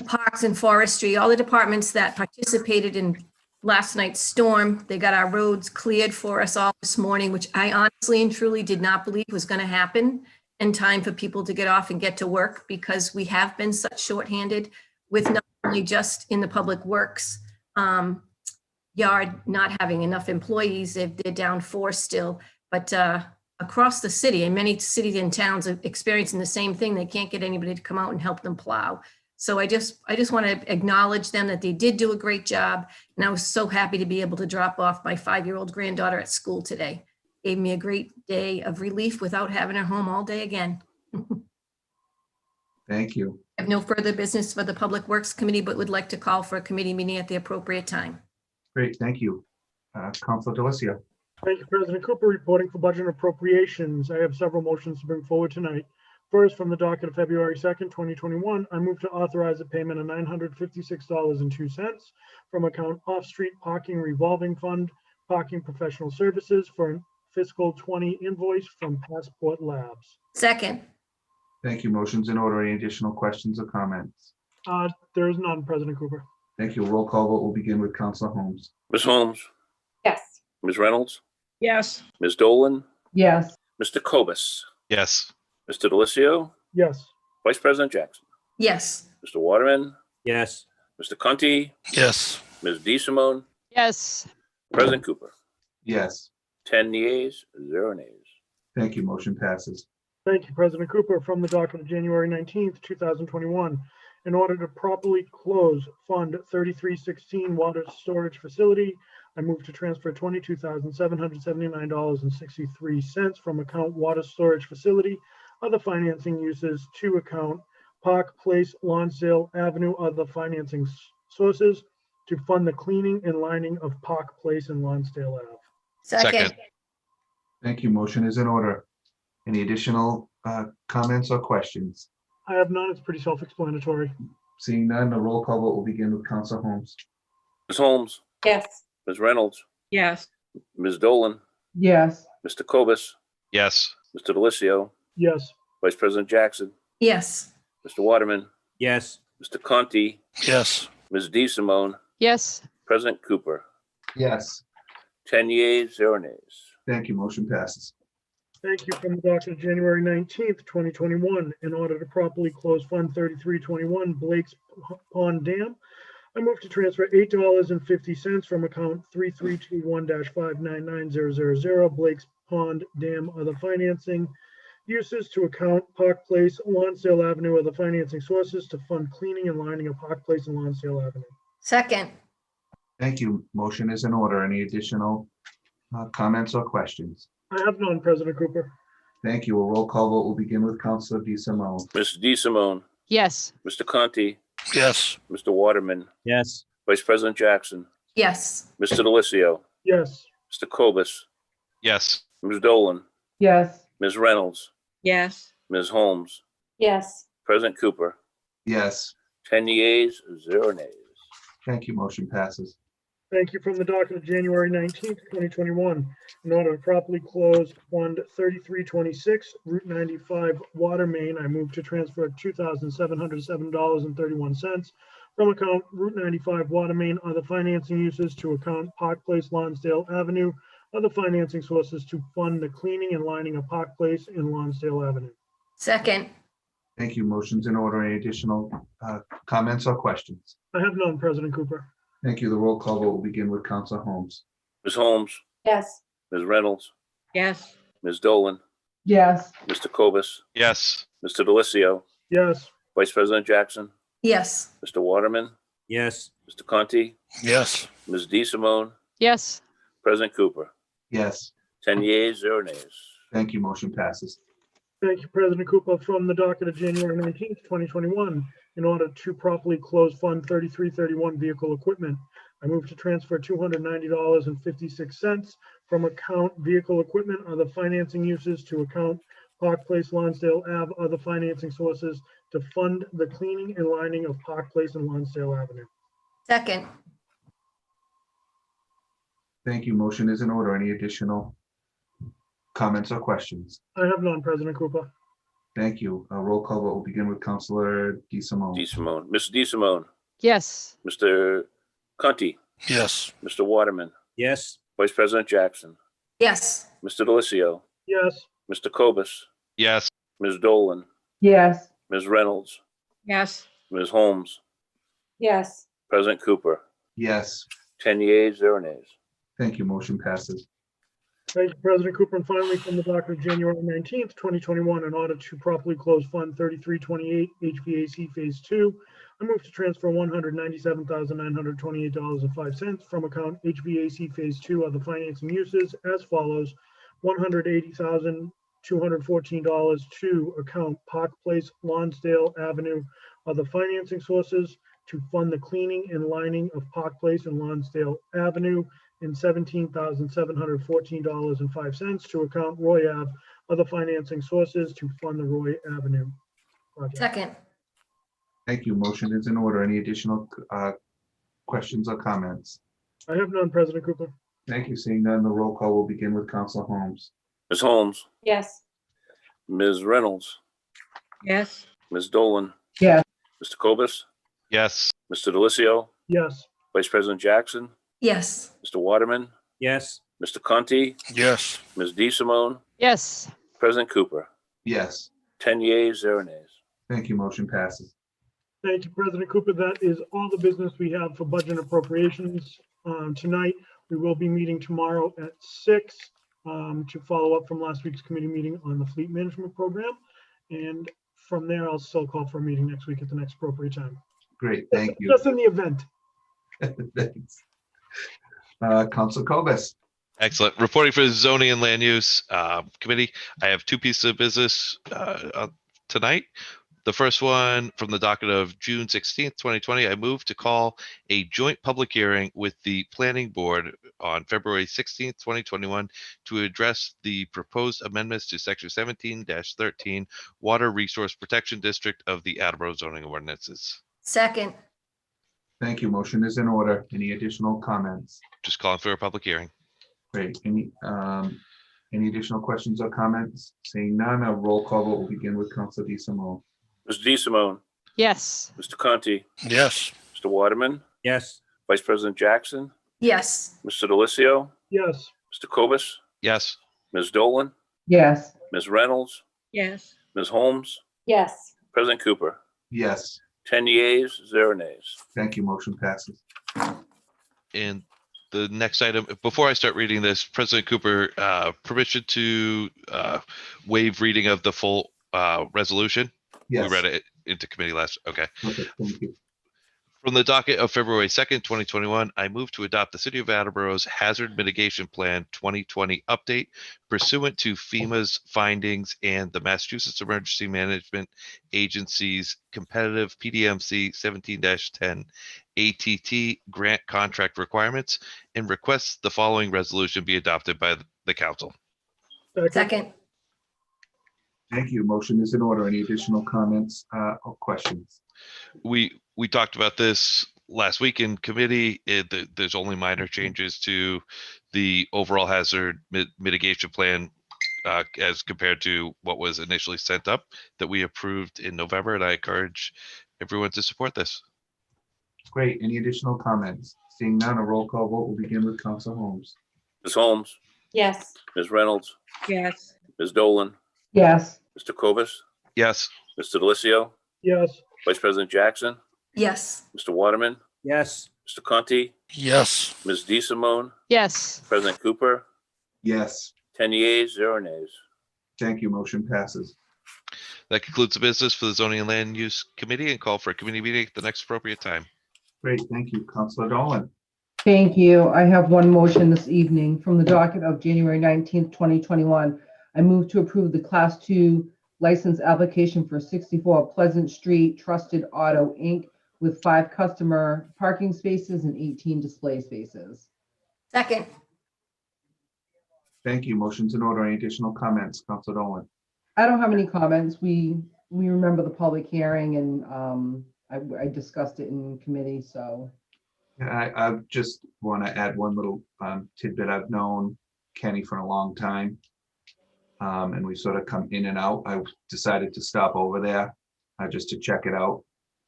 Parks and Forestry, all the departments that participated in last night's storm. They got our roads cleared for us all this morning, which I honestly and truly did not believe was going to happen in time for people to get off and get to work, because we have been such shorthanded with not only just in the Public Works yard not having enough employees. They're down 4 still, but across the city, and many cities and towns are experiencing the same thing. They can't get anybody to come out and help them plow. So I just want to acknowledge them that they did do a great job. And I was so happy to be able to drop off my 5-year-old granddaughter at school today. Gave me a great day of relief without having her home all day again. Thank you. I have no further business for the Public Works Committee, but would like to call for a committee meeting at the appropriate time. Great. Thank you. Counselor Delicio. thank you, President Cooper. Reporting for budget and appropriations. I have several motions to bring forward tonight. First, from the docket of February 2nd, 2021, I move to authorize a payment of $956.02 from account off-street parking revolving fund, parking professional services for fiscal 20 invoice from Passport Labs. Second. Thank you. Motion's in order. Any additional questions or comments? There is none, President Cooper. Thank you. Roll call vote will begin with Counselor Holmes. Ms. Holmes, Yes. Ms. Reynolds, Yes. Ms. Dolan, Yes. Mr. Cobus, Yes. Mr. Delicio, Yes, Vice President Jackson, Yes. Mr. Waterman, Yes. Mr. Conti, yes, Ms. DeSimone, Yes. President Cooper. Yes. 10 yeas, 0 nays. Thank you. Motion passes. thank you, President Cooper. From the docket of January 19th, 2021, in order to properly close Fund 3316 Water Storage Facility, I move to transfer $22,779.63 from account Water Storage Facility, other financing uses, to account Park Place, Lonsdale Avenue, other financing sources, to fund the cleaning and lining of Park Place and Lonsdale Ave. Second. Thank you. Motion is in order. Any additional comments or questions? I have none. It's pretty self-explanatory. Seeing none, a roll call vote will begin with Counselor Holmes. Ms. Holmes, Yes. Ms. Reynolds, Yes. Ms. Dolan, Yes. Mr. Cobus, Yes. Mr. Delicio, Yes, Vice President Jackson, Yes. Mr. Waterman, Yes. Mr. Conti, yes, Ms. DeSimone, Yes. President Cooper. Yes. 10 yeas, 0 nays. Thank you. Motion passes. thank you. From the docket of January 19th, 2021, in order to properly close Fund 3321 Blake's Pond Dam, I move to transfer $8.50 from account 3321-599000 Blake's Pond Dam other financing uses to account Park Place, Lonsdale Avenue, other financing sources to fund cleaning and lining of Park Place and Lonsdale Avenue. Second. Thank you. Motion is in order. Any additional comments or questions? I have none, President Cooper. Thank you. A roll call vote will begin with Counselor DeSimone. Mrs. DeSimone, Yes. Mr. Conti, yes, Mr. Waterman, Yes. Vice President Jackson, Yes. Mr. Delicio, Yes, Mr. Cobus, Yes. Ms. Dolan, Yes. Ms. Reynolds, Yes. Ms. Holmes, Yes. President Cooper. Yes. 10 yeas, 0 nays. Thank you. Motion passes. thank you. From the docket of January 19th, 2021, in order to properly close Fund 3326 Route 95 Water Main, I move to transfer $2,707.31 from account Route 95 Water Main, other financing uses to account Park Place, Lonsdale Avenue, other financing sources to fund the cleaning and lining of Park Place and Lonsdale Avenue. Second. Thank you. Motion's in order. Any additional comments or questions? I have none, President Cooper. Thank you. The roll call vote will begin with Counselor Holmes. Ms. Holmes, Yes. Ms. Reynolds, Yes. Ms. Dolan, Yes. Mr. Cobus, Yes. Mr. Delicio, Yes, Vice President Jackson, Yes. Mr. Waterman, Yes. Mr. Conti, yes, Ms. DeSimone, Yes. President Cooper. Yes. 10 yeas, 0 nays. Thank you. Motion passes. Thank you, President Cooper. From the docket of January 19th, 2021, in order to properly close Fund 3331 Vehicle Equipment, I move to transfer $290.56 from account Vehicle Equipment, other financing uses, to account Park Place, Lonsdale Ave, other financing sources, to fund the cleaning and lining of Park Place and Lonsdale Avenue. Second. Thank you. Motion is in order. Any additional comments or questions? I have none, President Cooper. Thank you. A roll call vote will begin with Counselor DeSimone. DeSimone. Mr. DeSimone. Yes. Mr. Conti. yes, Mr. Waterman. Yes. Vice President Jackson. Yes. Mr. Delicio. Yes. Mr. Cobus. Yes. Ms. Dolan. Yes. Ms. Reynolds. yes, Ms. Holmes. Yes. President Cooper. Yes. 10 yeas, 0 nays. Thank you. Motion passes. Thank you, President Cooper. And finally, from the docket of January 19th, 2021, in order to properly close Fund 3328 HVAC Phase 2, I move to transfer $197,928.05 from account HVAC Phase 2 of the financing uses as follows: $180,214 to account Park Place, Lonsdale Avenue of the financing sources, to fund the cleaning and lining of Park Place and Lonsdale Avenue, and $17,714.05 to account Roy Ave, other financing sources, to fund the Roy Avenue project. Second. Thank you. Motion is in order. Any additional questions or comments? I have none, President Cooper. Thank you. Seeing none, the roll call will begin with Counselor Holmes. Ms. Holmes. Yes. Ms. Reynolds. yes, Ms. Dolan. Yes. Mr. Cobus. Yes. Mr. Delicio. Yes. Vice President Jackson. Yes. Mr. Waterman. Yes. Mr. Conti. yes, Ms. DeSimone. Yes. President Cooper. Yes. 10 yeas, 0 nays. Thank you. Motion passes. Thank you, President Cooper. That is all the business we have for budget appropriations tonight. We will be meeting tomorrow at 6 to follow up from last week's committee meeting on the fleet management program. And from there, I'll still call for a meeting next week at the next appropriate time. Great. Thank you. Just in the event. Thanks. Counselor Cobus. Excellent. Reporting for the Zoning and Land Use Committee. I have two pieces of business tonight. The first one from the docket of June 16th, 2020, I move to call a joint public hearing with the Planning Board on February 16th, 2021 to address the proposed amendments to Section 17-13 Water Resource Protection District of the Attleboro zoning ordinances. Second. Thank you. Motion is in order. Any additional comments? Just calling for a public hearing. Great. Any additional questions or comments? Seeing none, a roll call vote will begin with Counselor DeSimone. Mr. DeSimone. Yes. Mr. Conti. yes, Mr. Waterman. Yes. Vice President Jackson. Yes. Mr. Delicio. Yes. Mr. Cobus. Yes. Ms. Dolan. Yes. Ms. Reynolds. yes, Ms. Holmes. Yes. President Cooper. Yes. 10 yeas, 0 nays. Thank you. Motion passes. And the next item, before I start reading this, President Cooper, permission to waive reading of the full resolution. Yes. We read it into committee last. Okay. Okay. Thank you. From the docket of February 2nd, 2021, I move to adopt the City of Attleboro's Hazard Mitigation Plan 2020 update pursuant to FEMA's findings and the Massachusetts Emergency Management Agency's competitive PDMC 17-10 ATT grant contract requirements, and requests the following resolution be adopted by the council. Second. Thank you. Motion is in order. Any additional comments or questions? We talked about this last week in committee. There's only minor changes to the overall hazard mitigation plan as compared to what was initially sent up that we approved in November, and I encourage everyone to support this. Great. Any additional comments? Seeing none, a roll call vote will begin with Counselor Holmes. Ms. Holmes. Yes. Ms. Reynolds. yes, Ms. Dolan. Yes. Mr. Cobus. Yes. Mr. Delicio. Yes. Vice President Jackson. Yes. Mr. Waterman. Yes. Mr. Conti. yes, Ms. DeSimone. Yes. President Cooper. Yes. 10 yeas, 0 nays. Thank you. Motion passes. That concludes the business for the Zoning and Land Use Committee, and call for a committee meeting at the next appropriate time. Great. Thank you. Counselor Dolan. Thank you. I have one motion this evening from the docket of January 19th, 2021. I move to approve the Class 2 license application for 64 Pleasant Street Trusted Auto, Inc. with 5 customer parking spaces and 18 display spaces. Second. Thank you. Motion's in order. Any additional comments? Council Dolan. I don't have any comments. We remember the public hearing and I discussed it in committee, so. I just want to add one little tidbit. I've known Kenny for a long time. And we sort of come in and out. I decided to stop over there just to check it out.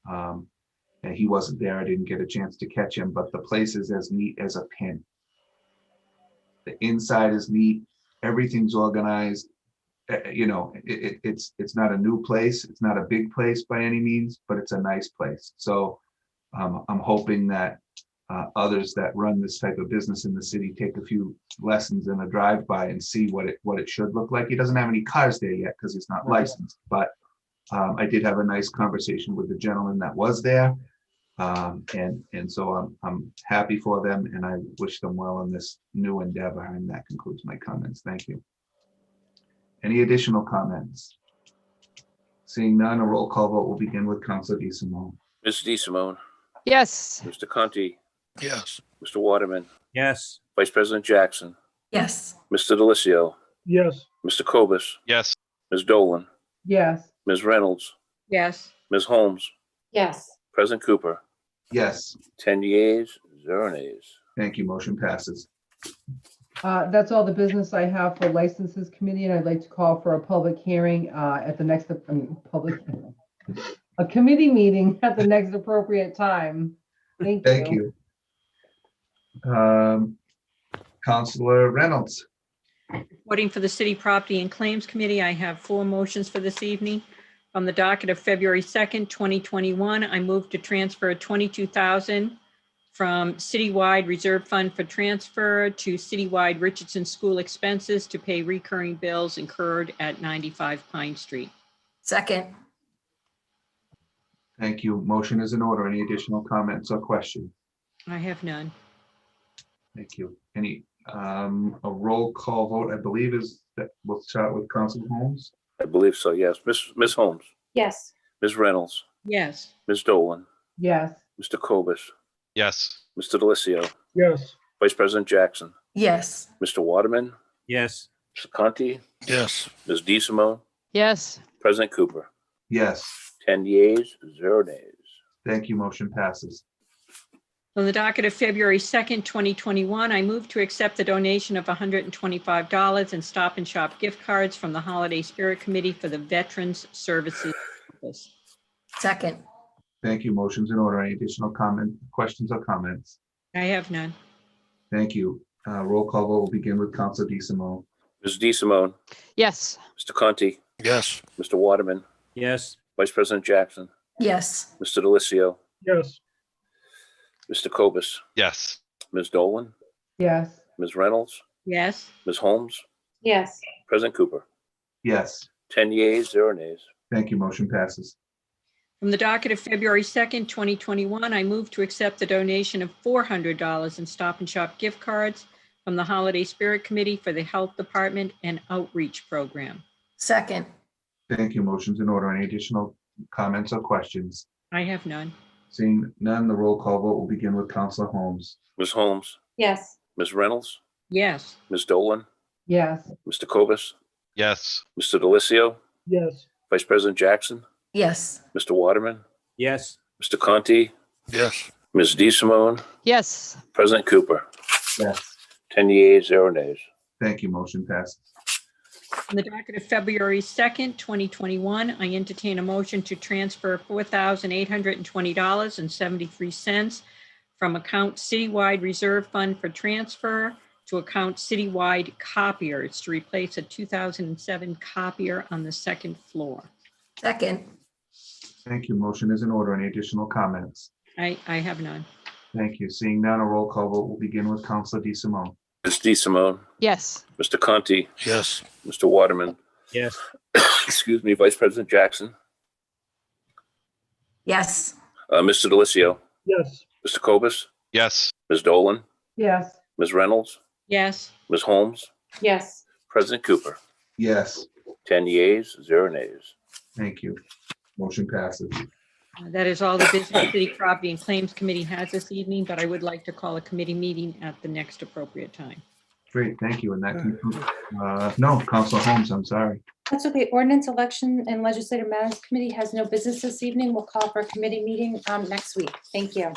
And he wasn't there. I didn't get a chance to catch him, but the place is as neat as a pin. The inside is neat. Everything's organized. You know, it's not a new place. It's not a big place by any means, but it's a nice place. So I'm hoping that others that run this type of business in the city take a few lessons in a drive-by and see what it should look like. He doesn't have any cars there yet because he's not licensed, but I did have a nice conversation with the gentleman that was there. And so I'm happy for them and I wish them well in this new endeavor. And that concludes my comments. Thank you. Any additional comments? Seeing none, a roll call vote will begin with Councilor DeSimone. Ms. DeSimone, Yes. Mr. Conti, Yes. Mr. Waterman, Yes. Vice President Jackson, Yes. Mr. Delissio, yes, Mr. Cobus, Yes. Ms. Dolan, Yes. Ms. Reynolds, Yes. Ms. Holmes, Yes. President Cooper, Yes, 10 yeas, 0 nays. thank you. Motion passes. That's all the business I have for licenses committee, and I'd like to call for a public hearing at the next, a committee meeting at the next appropriate time. Thank you. Thank you. Councilor Reynolds. Reporting for the City Property and Claims Committee, I have 4 motions for this evening. From the docket of February 2nd, 2021, I move to transfer $22,000 from citywide reserve fund for transfer to citywide Richardson School expenses to pay recurring bills incurred at 95 Pine Street. Second. Thank you. Motion is in order. Any additional comments or questions? I have none. Thank you. Any, a roll call vote, I believe is that we'll start with Councilor Holmes. I believe so, yes. Ms. Holmes, Yes. Ms. Reynolds, Yes. Ms. Dolan, Yes. Mr. Cobus, Yes. Mr. Delissio, yes, Vice President Jackson, Yes. Mr. Waterman, Yes. Mr. Conti, Yes. Ms. DeSimone, Yes. President Cooper, Yes, 10 yeas, 0 nays. thank you. Motion passes. On the docket of February 2nd, 2021, I move to accept the donation of $125 in Stop and Shop gift cards from the Holiday Spirit Committee for the Veterans Services Office. Second. Thank you. Motion's in order. Any additional questions or comments? I have none. Thank you. Roll call vote will begin with Councilor DeSimone. Ms. DeSimone, Yes. Mr. Conti, Yes. Mr. Waterman, Yes. Vice President Jackson, Yes. Mr. Delissio, yes, Mr. Cobus, Yes. Ms. Dolan, Yes. Ms. Reynolds, Yes. Ms. Holmes, Yes. President Cooper, Yes, 10 yeas, 0 nays. thank you. Motion passes. From the docket of February 2nd, 2021, I move to accept the donation of $400 in Stop and Shop gift cards from the Holiday Spirit Committee for the Health Department and Outreach Program. Second. Thank you. Motion's in order. Any additional comments or questions? I have none. Seeing none, the roll call vote will begin with Councilor Holmes. Ms. Holmes, Yes. Ms. Reynolds, Yes. Ms. Dolan, Yes. Mr. Cobus, Yes. Mr. Delissio, yes, Vice President Jackson, Yes. Mr. Waterman, Yes. Mr. Conti, Yes. Ms. DeSimone, Yes. President Cooper, Yes, 10 yeas, 0 nays. thank you. Motion passes. On the docket of February 2nd, 2021, I entertain a motion to transfer $4,820.73 from account Citywide Reserve Fund for transfer to account Citywide Copiers to replace a 2007 copier on the second floor. Second. Thank you. Motion is in order. Any additional comments? I have none. Thank you. Seeing none, a roll call vote will begin with Councilor DeSimone. Ms. DeSimone, Yes. Mr. Conti, Yes. Mr. Waterman, Yes. excuse me, Vice President Jackson, Yes. Mr. Delissio, yes, Mr. Cobus, Yes. Ms. Dolan, Yes. Ms. Reynolds, Yes. Ms. Holmes, Yes. President Cooper. Yes, 10 yeas, 0 nays. thank you. Motion passes. That is all the business City Property and Claims Committee has this evening, but I would like to call a committee meeting at the next appropriate time. Great, thank you. And that concludes, no, Counselor Holmes, I'm sorry. That's okay. Ordinance, Election, and Legislative Matters Committee has no business this evening. We'll call for a committee meeting next week. Thank you.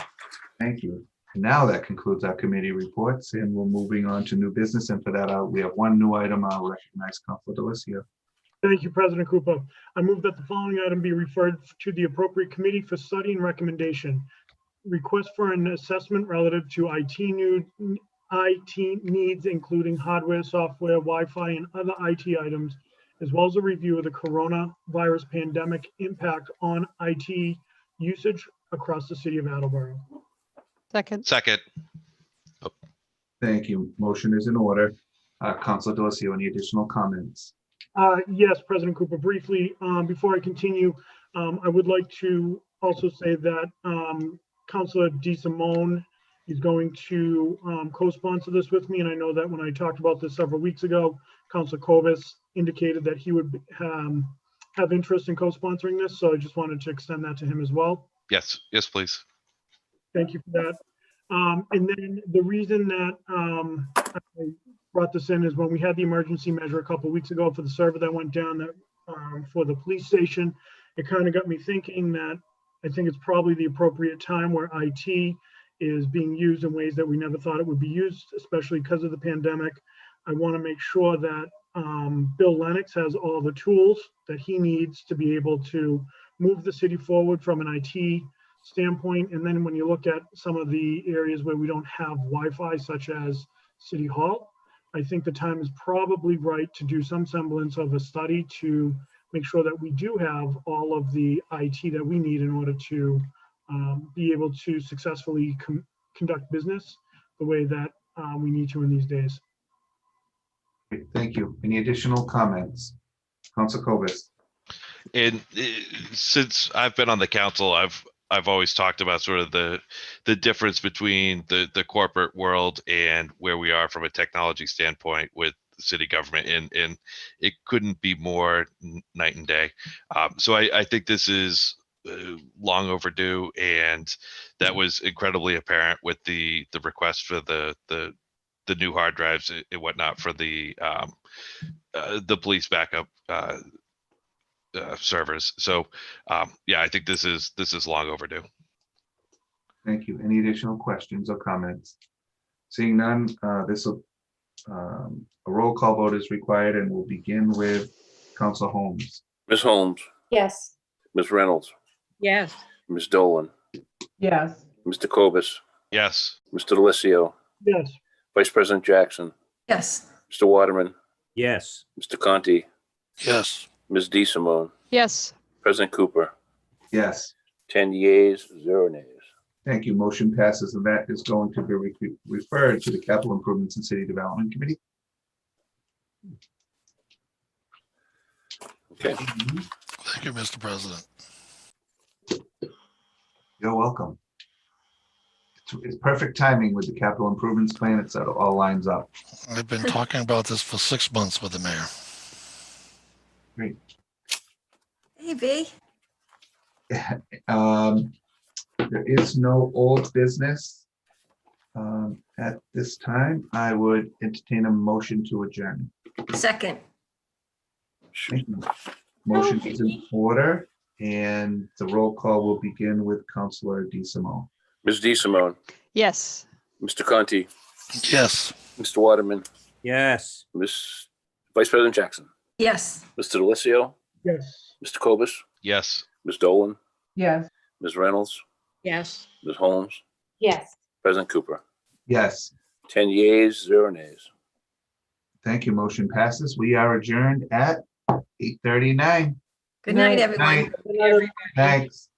Thank you. And now that concludes our committee reports, and we're moving on to new business. And for that, we have one new item. I'll recognize Counselor Delicio. Thank you, President Cooper. I move that the following item be referred to the appropriate committee for study and recommendation. Request for an assessment relative to IT needs, including hardware, software, Wi-Fi, and other IT items, as well as a review of the coronavirus pandemic impact on IT usage across the city of Attleboro. Second. Second. Thank you. Motion is in order. Counselor Delicio, any additional comments? Yes, President Cooper, briefly, before I continue, I would like to also say that Councilor DeSimone is going to co-sponsor this with me. And I know that when I talked about this several weeks ago, Councilor Kovas indicated that he would have interest in co-sponsoring this. So I just wanted to extend that to him as well. Yes, yes, please. Thank you for that. And then the reason that I brought this in is when we had the emergency measure a couple of weeks ago for the server that went down that, for the police station, it kind of got me thinking that I think it's probably the appropriate time where IT is being used in ways that we never thought it would be used, especially because of the pandemic. I want to make sure that Bill Lennox has all the tools that he needs to be able to move the city forward from an IT standpoint. And then when you look at some of the areas where we don't have Wi-Fi, such as City Hall, I think the time is probably right to do some semblance of a study to make sure that we do have all of the IT that we need in order to be able to successfully conduct business the way that we need to in these days. Great, thank you. Any additional comments? Counselor Kovas. And since I've been on the council, I've always talked about sort of the difference between the corporate world and where we are from a technology standpoint with the city government, and it couldn't be more night and day. So I think this is long overdue, and that was incredibly apparent with the request for the new hard drives and whatnot for the police backup servers. So yeah, I think this is long overdue. Thank you. Any additional questions or comments? Seeing none, a roll call vote is required, and we'll begin with Counselor Holmes. Ms. Holmes, Yes. Ms. Reynolds, Yes. Ms. Dolan, Yes. Mr. Kovas, Yes. Mr. Delicio, Yes. Vice President Jackson, Yes. Mr. Waterman, Yes. Mr. Conti, Yes. Ms. DeSimone, Yes. President Cooper. Yes, 10 yeas, 0 nays. thank you. Motion passes, and that is going to be referred to the Capital Improvements and City Development Committee. Okay. Thank you, Mr. President. You're welcome. It's perfect timing with the capital improvements plan. It all lines up. I've been talking about this for 6 months with the mayor. Great. Hey, V. There is no old business. At this time, I would entertain a motion to adjourn. Second. Thank you. Motion is in order, and the roll call will begin with Counselor DeSimone. Ms. DeSimone, Yes. Mr. Conti, Yes. Mr. Waterman, Yes. Ms. Vice President Jackson, Yes. Mr. Delicio, Yes. Mr. Kovas, Yes. Ms. Dolan, Yes. Ms. Reynolds, Yes. Ms. Holmes, Yes. President Cooper. Yes, 10 yeas, 0 nays. thank you. Motion passes. We are adjourned at 8:39. Good night, everyone. Night. Thanks.